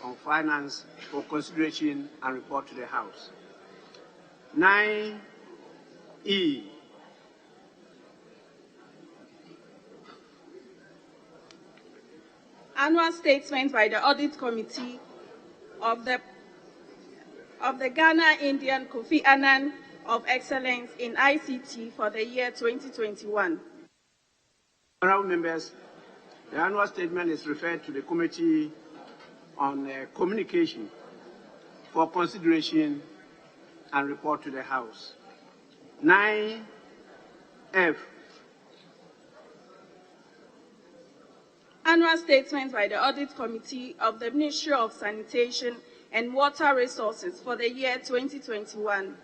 on Finance for consideration and report to the House. 9E. Annual statement by the Audit Committee of the Ghana Indian Kofi Annan of Excellence in ICT for the year 2021. Honorable members, the annual statement is referred to the Committee on Communication for consideration and report to the House. 9F. Annual statement by the Audit Committee of the Ministry of Sanitation and Water Resources for the year 2021.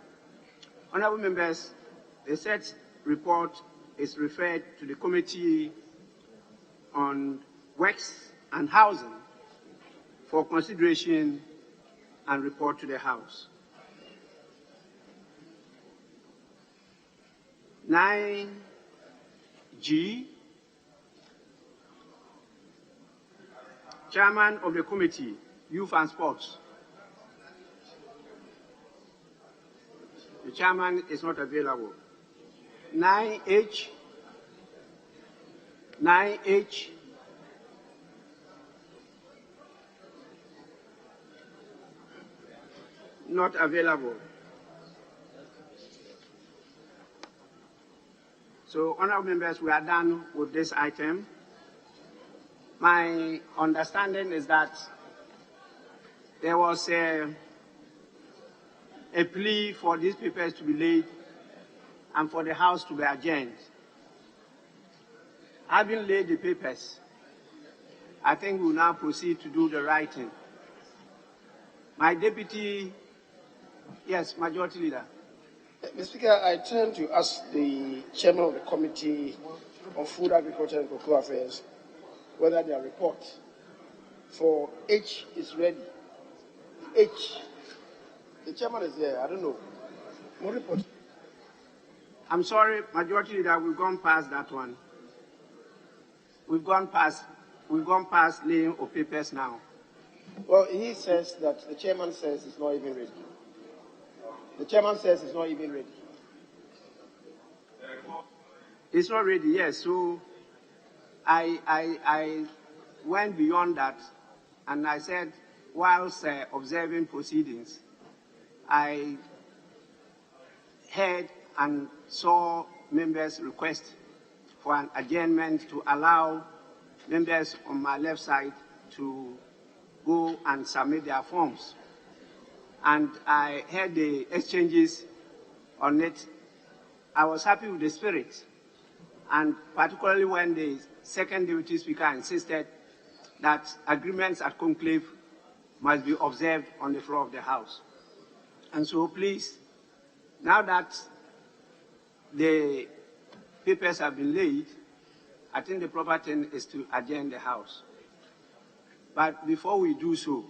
Honorable members, the said report is referred to the Committee on Works and Housing for consideration and report to the House. 9G. Chairman of the Committee, Youth and Sports. The chairman is not available. 9H. 9H. Not available. So, honorable members, we are done with this item. My understanding is that there was a plea for these papers to be laid and for the House to be adjourned. Having laid the papers, I think we will now proceed to do the writing. My deputy, yes, Majority Leader. Mr. Speaker, I turn to ask the chairman of the Committee on Food, Agriculture and Cocoa Affairs whether their report for H is ready. H. The chairman is there. I don't know. More report. I'm sorry, Majority Leader, we've gone past that one. We've gone past laying of papers now. Well, he says that the chairman says it's not even ready. The chairman says it's not even ready. It's not ready, yes. So I went beyond that, and I said, whilst observing proceedings, I heard and saw members' request for an adjournment to allow members on my left side to go and submit their forms. And I heard the exchanges on it. I was happy with the spirit, and particularly when the second deputy speaker insisted that agreements at conclave must be observed on the floor of the House. And so please, now that the papers have been laid, I think the proper thing is to adjourn the House. But before we do so,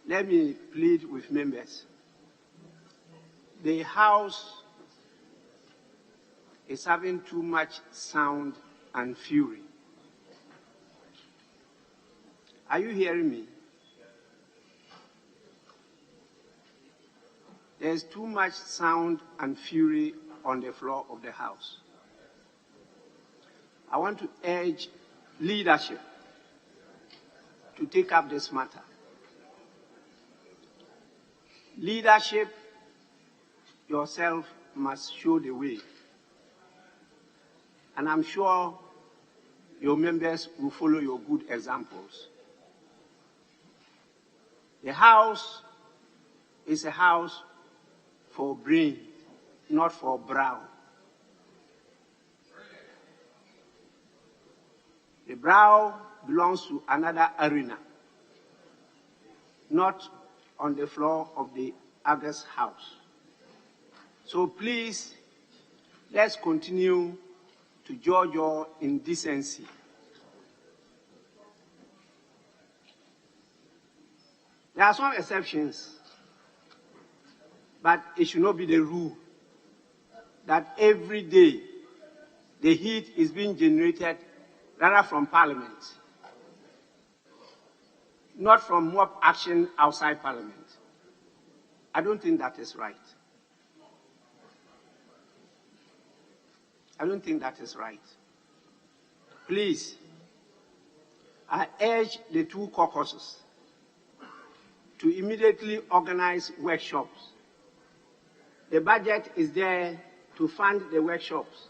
let me plead with members. The House is having too much sound and fury. Are you hearing me? There's too much sound and fury on the floor of the House. I want to urge leadership to take up this matter. Leadership yourself must show the way. And I'm sure your members will follow your good examples. The House is a house for brain, not for brow. The brow belongs to another arena, not on the floor of the August House. So please, let's continue to judge your indecency. There are some exceptions, but it should not be the rule that every day the heat is being generated rather from Parliament, not from mob action outside Parliament. I don't think that is right. I don't think that is right. Please, I urge the two caucuses to immediately organize workshops. The budget is there to fund the workshops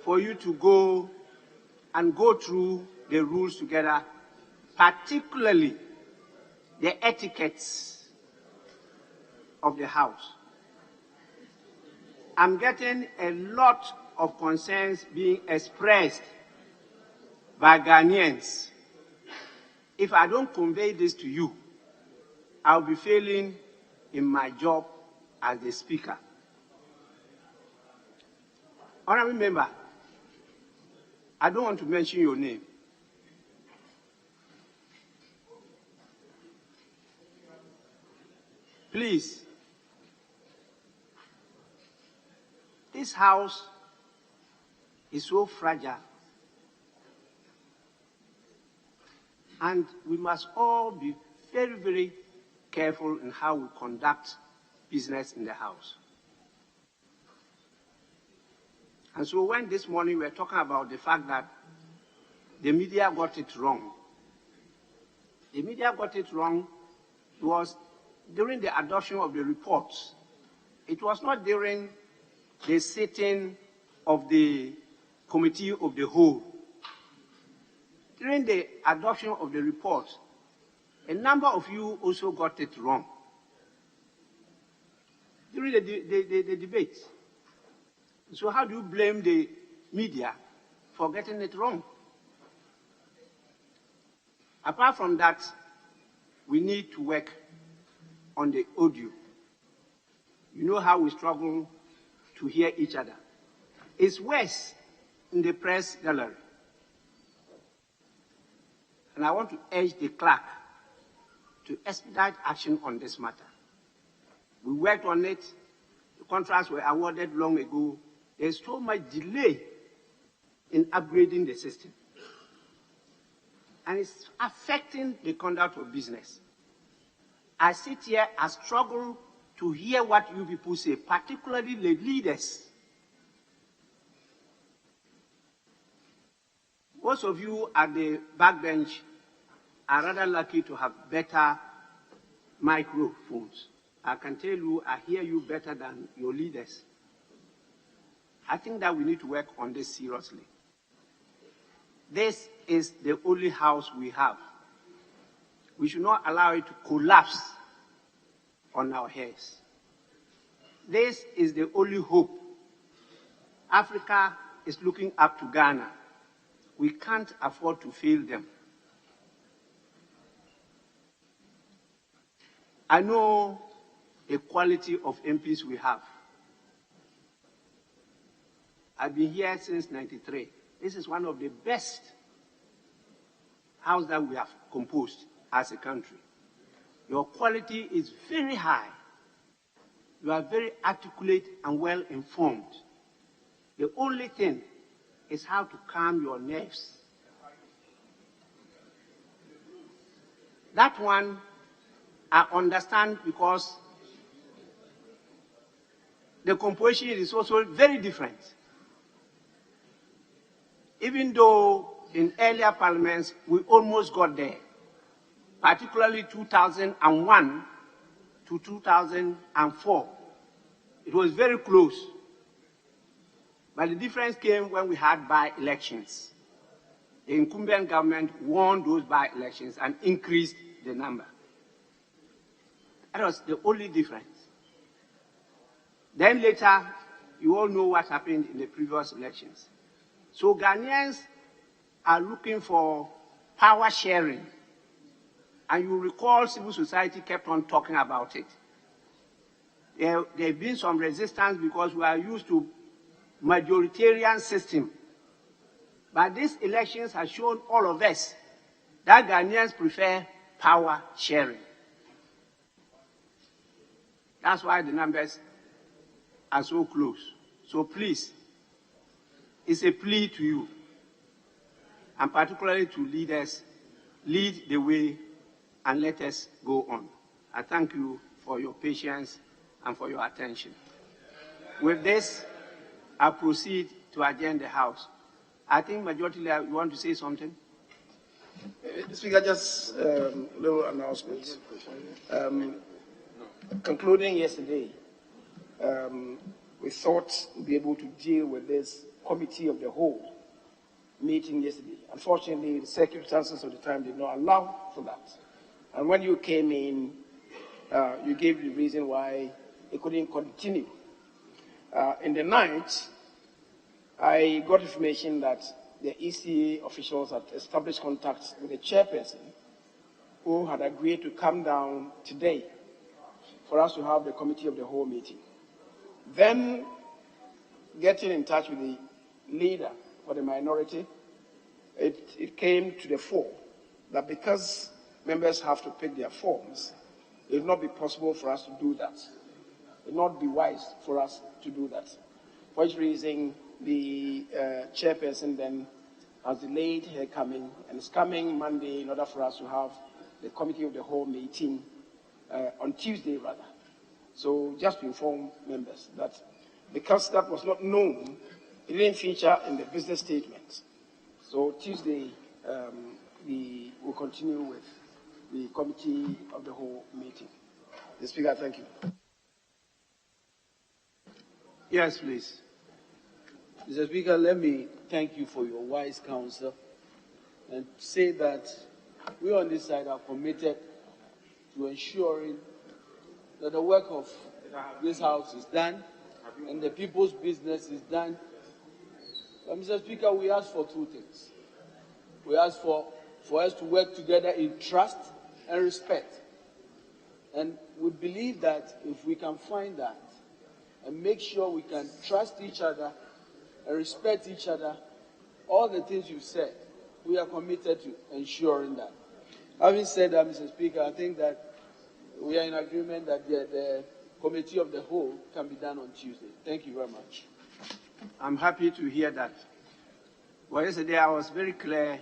for you to go and go through the rules together, particularly the etiquettes of the House. I'm getting a lot of concerns being expressed by Ghanaians. If I don't convey this to you, I'll be failing in my job as the Speaker. Honorable Member, I don't want to mention your name. Please, this House is so fragile, and we must all be very, very careful in how we conduct business in the House. And so when this morning we were talking about the fact that the media got it wrong, the media got it wrong was during the adoption of the reports. It was not during the sitting of the Committee of the Whole. During the adoption of the report, a number of you also got it wrong. During the debate. So how do you blame the media for getting it wrong? Apart from that, we need to work on the audio. You know how we struggle to hear each other. It's worse in the press gallery. And I want to urge the clerk to expedite action on this matter. We worked on it. The contracts were awarded long ago. There's so much delay in upgrading the system. And it's affecting the conduct of business. I sit here, I struggle to hear what you people say, particularly the leaders. Most of you at the backbench are rather lucky to have better microphones. I can tell you, I hear you better than your leaders. I think that we need to work on this seriously. This is the only house we have. We should not allow it to collapse on our heads. This is the only hope. Africa is looking up to Ghana. We can't afford to fail them. I know the quality of MPs we have. I've been here since '93. This is one of the best houses that we have composed as a country. Your quality is very high. You are very articulate and well informed. The only thing is how to calm your nerves. That one I understand because the composition is also very different. Even though in earlier parliaments we almost got there, particularly 2001 to 2004. It was very close. But the difference came when we had by-elections. The incumbent government won those by-elections and increased the number. That was the only difference. Then later, you all know what happened in the previous elections. So Ghanaians are looking for power sharing. And you recall civil society kept on talking about it. There have been some resistance because we are used to majoritarian system. But these elections have shown all of us that Ghanaians prefer power sharing. That's why the numbers are so close. So please, it's a plea to you, and particularly to leaders, lead the way and let us go on. I thank you for your patience and for your attention. With this, I proceed to adjourn the House. I think Majority Leader, you want to say something? Speaker, just a little announcement. Concluding yesterday, we thought we'd be able to deal with this committee of the whole meeting yesterday. Unfortunately, the circumstances of the time did not allow for that. And when you came in, you gave the reason why it couldn't continue. In the night, I got information that the ECA officials had established contact with the chairperson who had agreed to come down today for us to have the committee of the whole meeting. Then, getting in touch with the leader for the minority, it came to the fore that because members have to pick their forms, it would not be possible for us to do that. It would not be wise for us to do that. For which reason, the chairperson then has delayed her coming, and is coming Monday in order for us to have the committee of the whole meeting on Tuesday, rather. So just to inform members that because that was not known, it didn't feature in the business statement. So Tuesday, we will continue with the committee of the whole meeting. The Speaker, thank you. Yes, please. Mr. Speaker, let me thank you for your wise counsel and say that we on this side are committed to ensuring that the work of this House is done and the people's business is done. But Mr. Speaker, we ask for two things. We ask for us to work together in trust and respect. And we believe that if we can find that and make sure we can trust each other and respect each other, all the things you've said, we are committed to ensuring that. Having said that, Mr. Speaker, I think that we are in agreement that committee of the whole can be done on Tuesday. Thank you very much. I'm happy to hear that. Well, yesterday I was very clear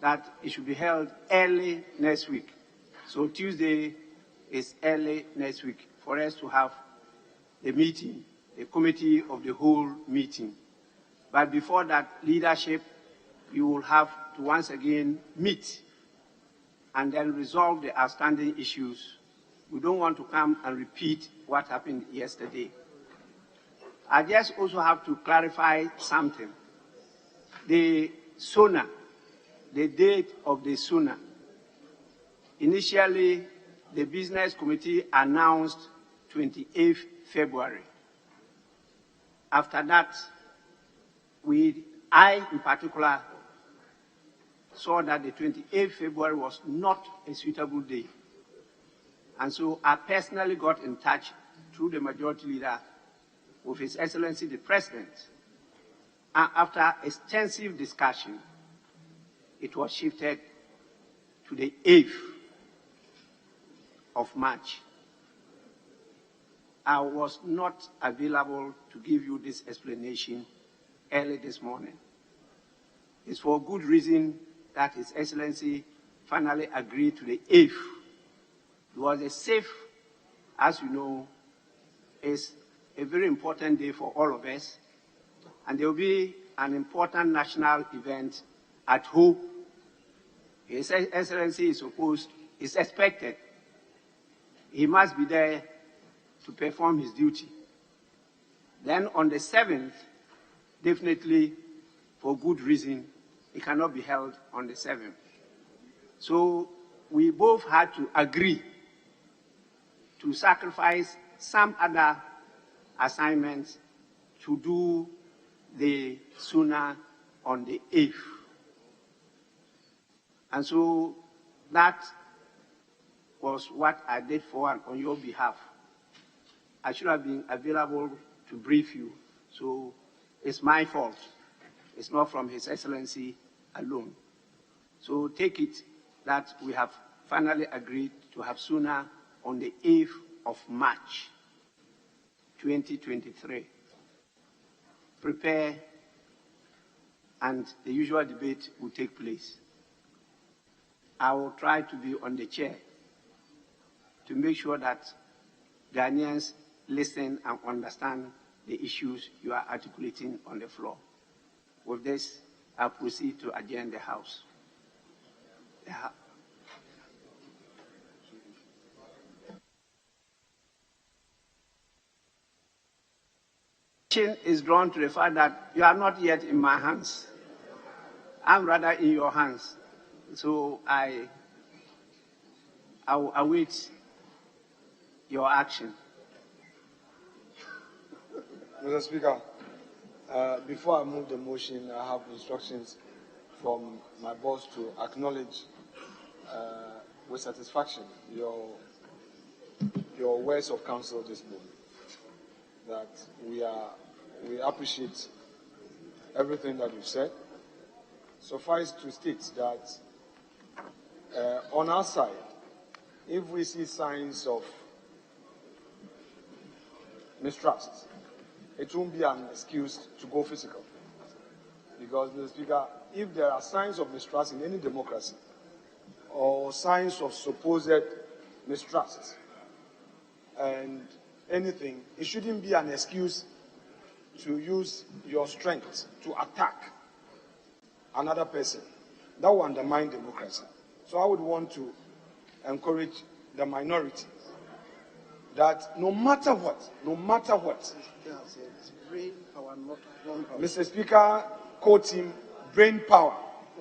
that it should be held early next week. So Tuesday is early next week for us to have the meeting, the committee of the whole meeting. But before that, leadership, you will have to once again meet and then resolve the outstanding issues. We don't want to come and repeat what happened yesterday. I just also have to clarify something. The SONA, the date of the SONA. Initially, the business committee announced 28th February. After that, I in particular saw that the 28th February was not a suitable day. And so I personally got in touch through the majority leader with His Excellency the President. And after extensive discussion, it was shifted to the 8th of March. I was not available to give you this explanation early this morning. It's for good reason that His Excellency finally agreed to the 8th. It was a safe, as you know, is a very important day for all of us, and there will be an important national event at home. His Excellency is expected. He must be there to perform his duty. Then on the 7th, definitely for good reason, it cannot be held on the 7th. So we both had to agree to sacrifice some other assignments to do the SONA on the 8th. And so that was what I did for and on your behalf. I should have been available to brief you, so it's my fault. It's not from His Excellency alone. So take it that we have finally agreed to have SONA on the 8th of March, 2023. Prepare, and the usual debate will take place. I will try to be on the chair to make sure that Ghanaians listen and understand the issues you are articulating on the floor. With this, I'll proceed to adjourn the House. Is drawn to the fact that you are not yet in my hands. I'm rather in your hands. So I will await your action. Mr. Speaker, before I move the motion, I have instructions from my boss to acknowledge with satisfaction your words of counsel this morning. That we appreciate everything that you've said. Suffice to state that on our side, if we see signs of mistrust, it won't be an excuse to go physical. Because, Mr. Speaker, if there are signs of mistrust in any democracy, or signs of supposed mistrust, and anything, it shouldn't be an excuse to use your strength to attack another person. That will undermine democracy. So I would want to encourage the minority that no matter what, brain power, not brawn power. Mr. Speaker, quote him, brain power,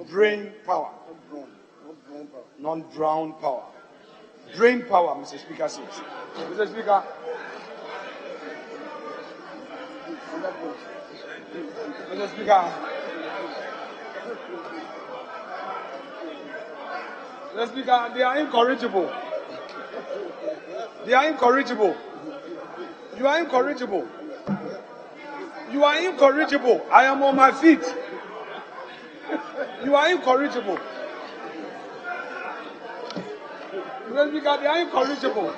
brain power, not brown power. Brain power, Mr. Speaker says. Mr. Speaker, Mr. Speaker, Mr. Speaker, they are incorrigible. They are incorrigible. You are incorrigible. You are incorrigible. I am on my feet. You are incorrigible. Mr. Speaker, they are incorrigible.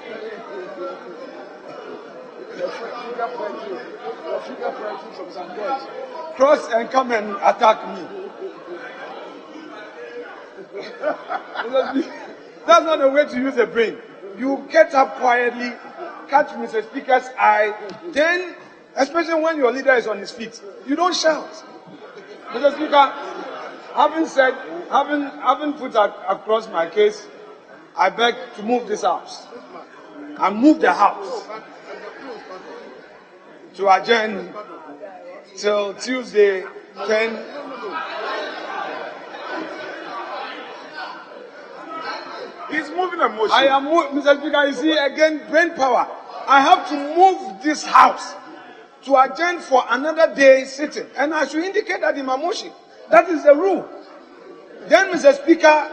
from St. George. Cross and come and attack me. That's not the way to use the brain. You get up quietly, catch Mr. Speaker's eye, then, especially when your leader is on his feet, you don't shout. Mr. Speaker, having put across my case, I beg to move this house. I move the house to adjourn till Tuesday 10. He's moving a motion. I am, Mr. Speaker, you see, again, brain power. I have to move this house to adjourn for another day sitting. And I should indicate that in my motion. That is the rule. Then, Mr. Speaker,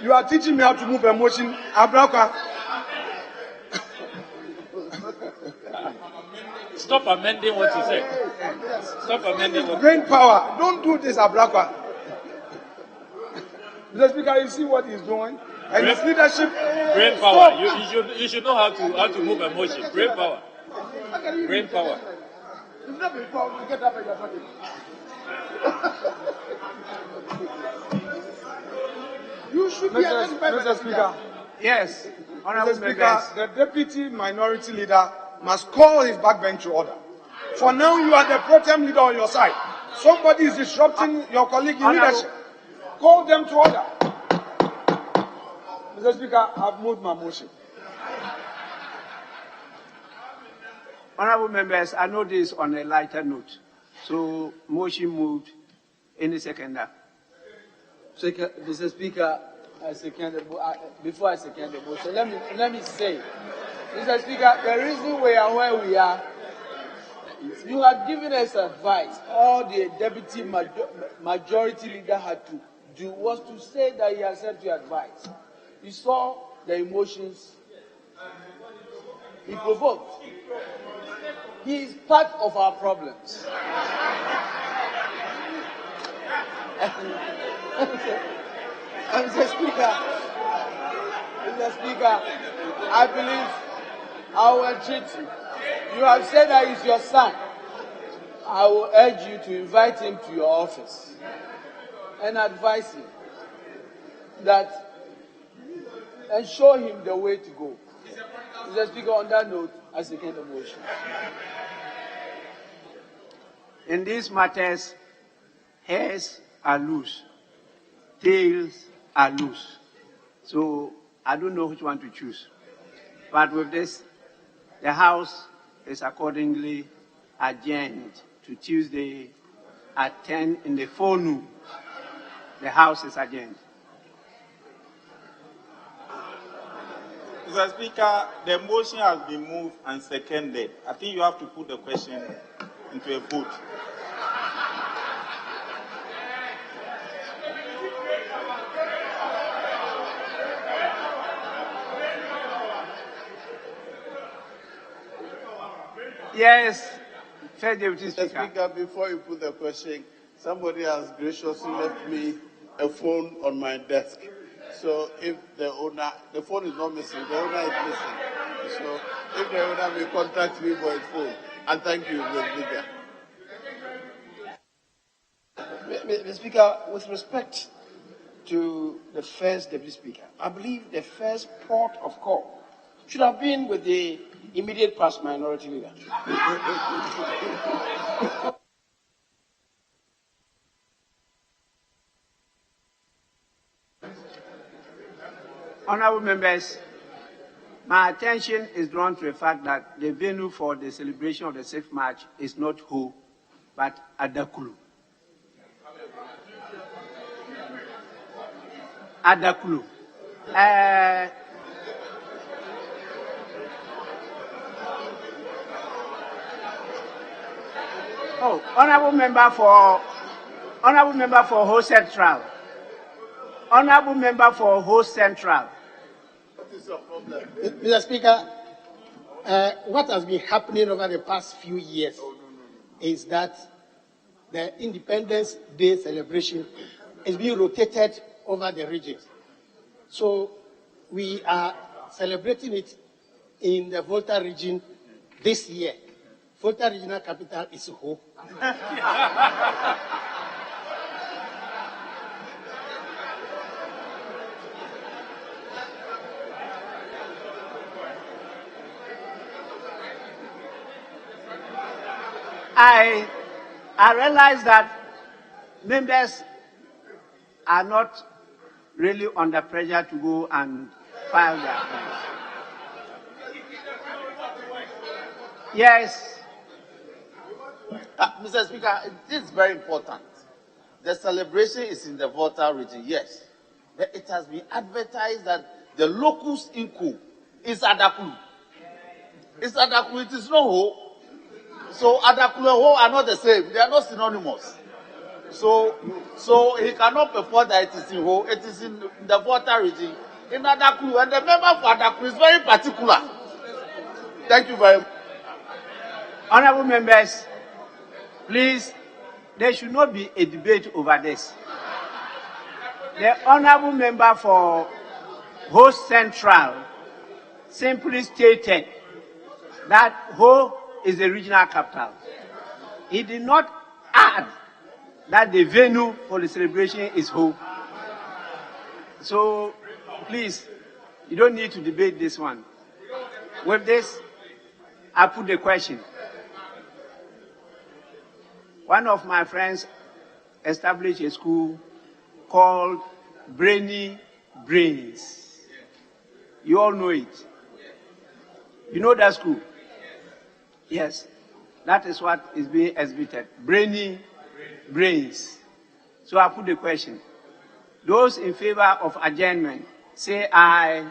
you are teaching me how to move a motion. Abraka. Stop amending what you said. Stop amending what brain power. Don't do this, Abraka. Mr. Speaker, you see what he's doing? And his leadership. Brain power. You should know how to move a motion. Brain power. Brain power. You've not been called to get up and you're talking. You should be identified. Mr. Speaker. Yes. Mr. Speaker, the deputy minority leader must call his backbench to order. For now, you are the pro tem leader on your side. Somebody is disrupting your colleague in leadership. Call them to order. Mr. Speaker, I've moved my motion. Honorable members, I know this on a lighter note. So, motion moved. Any seconder? Mr. Speaker, I second before I second the motion, let me say, Mr. Speaker, the reason we are where we are, you have given us advice. All the deputy majority leader had to do was to say that he accepted your advice. You saw the emotions. He provoked. He is part of our problems. Mr. Speaker, I believe I will treat you. You have said that he's your son. I will urge you to invite him to your office and advise him that and show him the way to go. Mr. Speaker, on that note, I second the motion. In these matters, hairs are loose, tails are loose. So I don't know which one to choose. But with this, the House is accordingly adjourned to Tuesday at 10 in the forenoon. The House is adjourned. Mr. Speaker, the motion has been moved and seconded. I think you have to put the question into a vote. Yes, First Deputy Mr. Speaker. Speaker, before you put the question, somebody has graciously left me a phone on my desk. So if the phone is not missing, the owner is missing. So if the owner may contact me for his phone. And thank you, Mr. Speaker. Mr. Speaker, with respect to the first Deputy Speaker, I believe the first port of call should have been with the immediate past minority leader. Honorable members, my attention is drawn to the fact that the venue for the celebration of the 6th March is not Ho, but Adakulu. Adakulu. Honorable member for Ho Central. Honorable member for Ho Central. Mr. Speaker, what has been happening over the past few years is that the Independence Day celebration is being rotated over the region. So we are celebrating it in the Volta region this year. Volta regional capital is Ho. I realize that members are not really under pressure to go and file their claims. Yes. Mr. Speaker, this is very important. The celebration is in the Volta region, yes. But it has been advertised that the locus inco is Adakulu. It's Adakulu, it is not Ho. So Adakulu and Ho are not the same. They are not synonymous. So he cannot perform that it is in Ho. It is in the Volta region, in Adakulu. And the member for Adakulu is very particular. Thank you very much. Honorable members, please, there should not be a debate over this. The honorable member for Ho Central simply stated that Ho is the regional capital. He did not add that the venue for the celebration is Ho. So, please, you don't need to debate this one. With this, I put the question. One of my friends established a school called Brainy Brains. You all know it. You know that school? Yes. That is what is being exhibited. Brainy Brains. So I put the question. Those in favor of adjournment, say aye.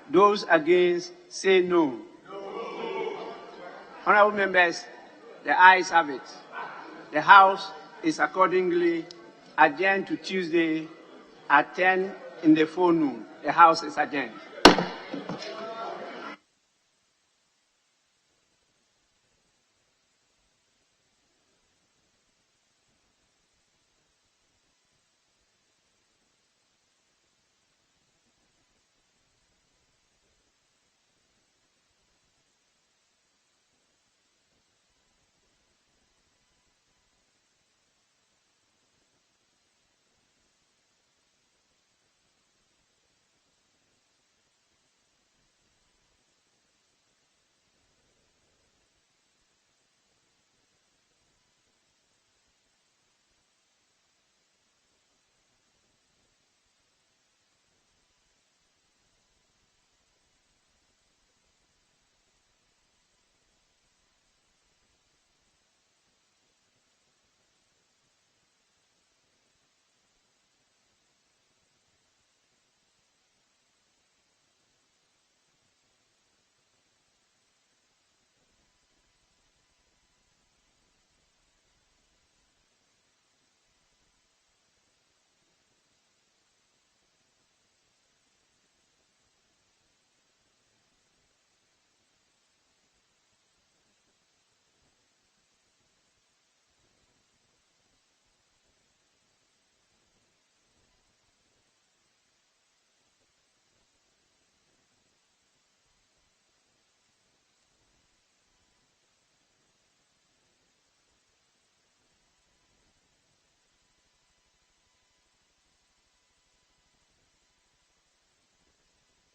Those against, say no. Honorable members, the ayes have it. The House is accordingly adjourned to Tuesday at 10 in the forenoon. The House is adjourned.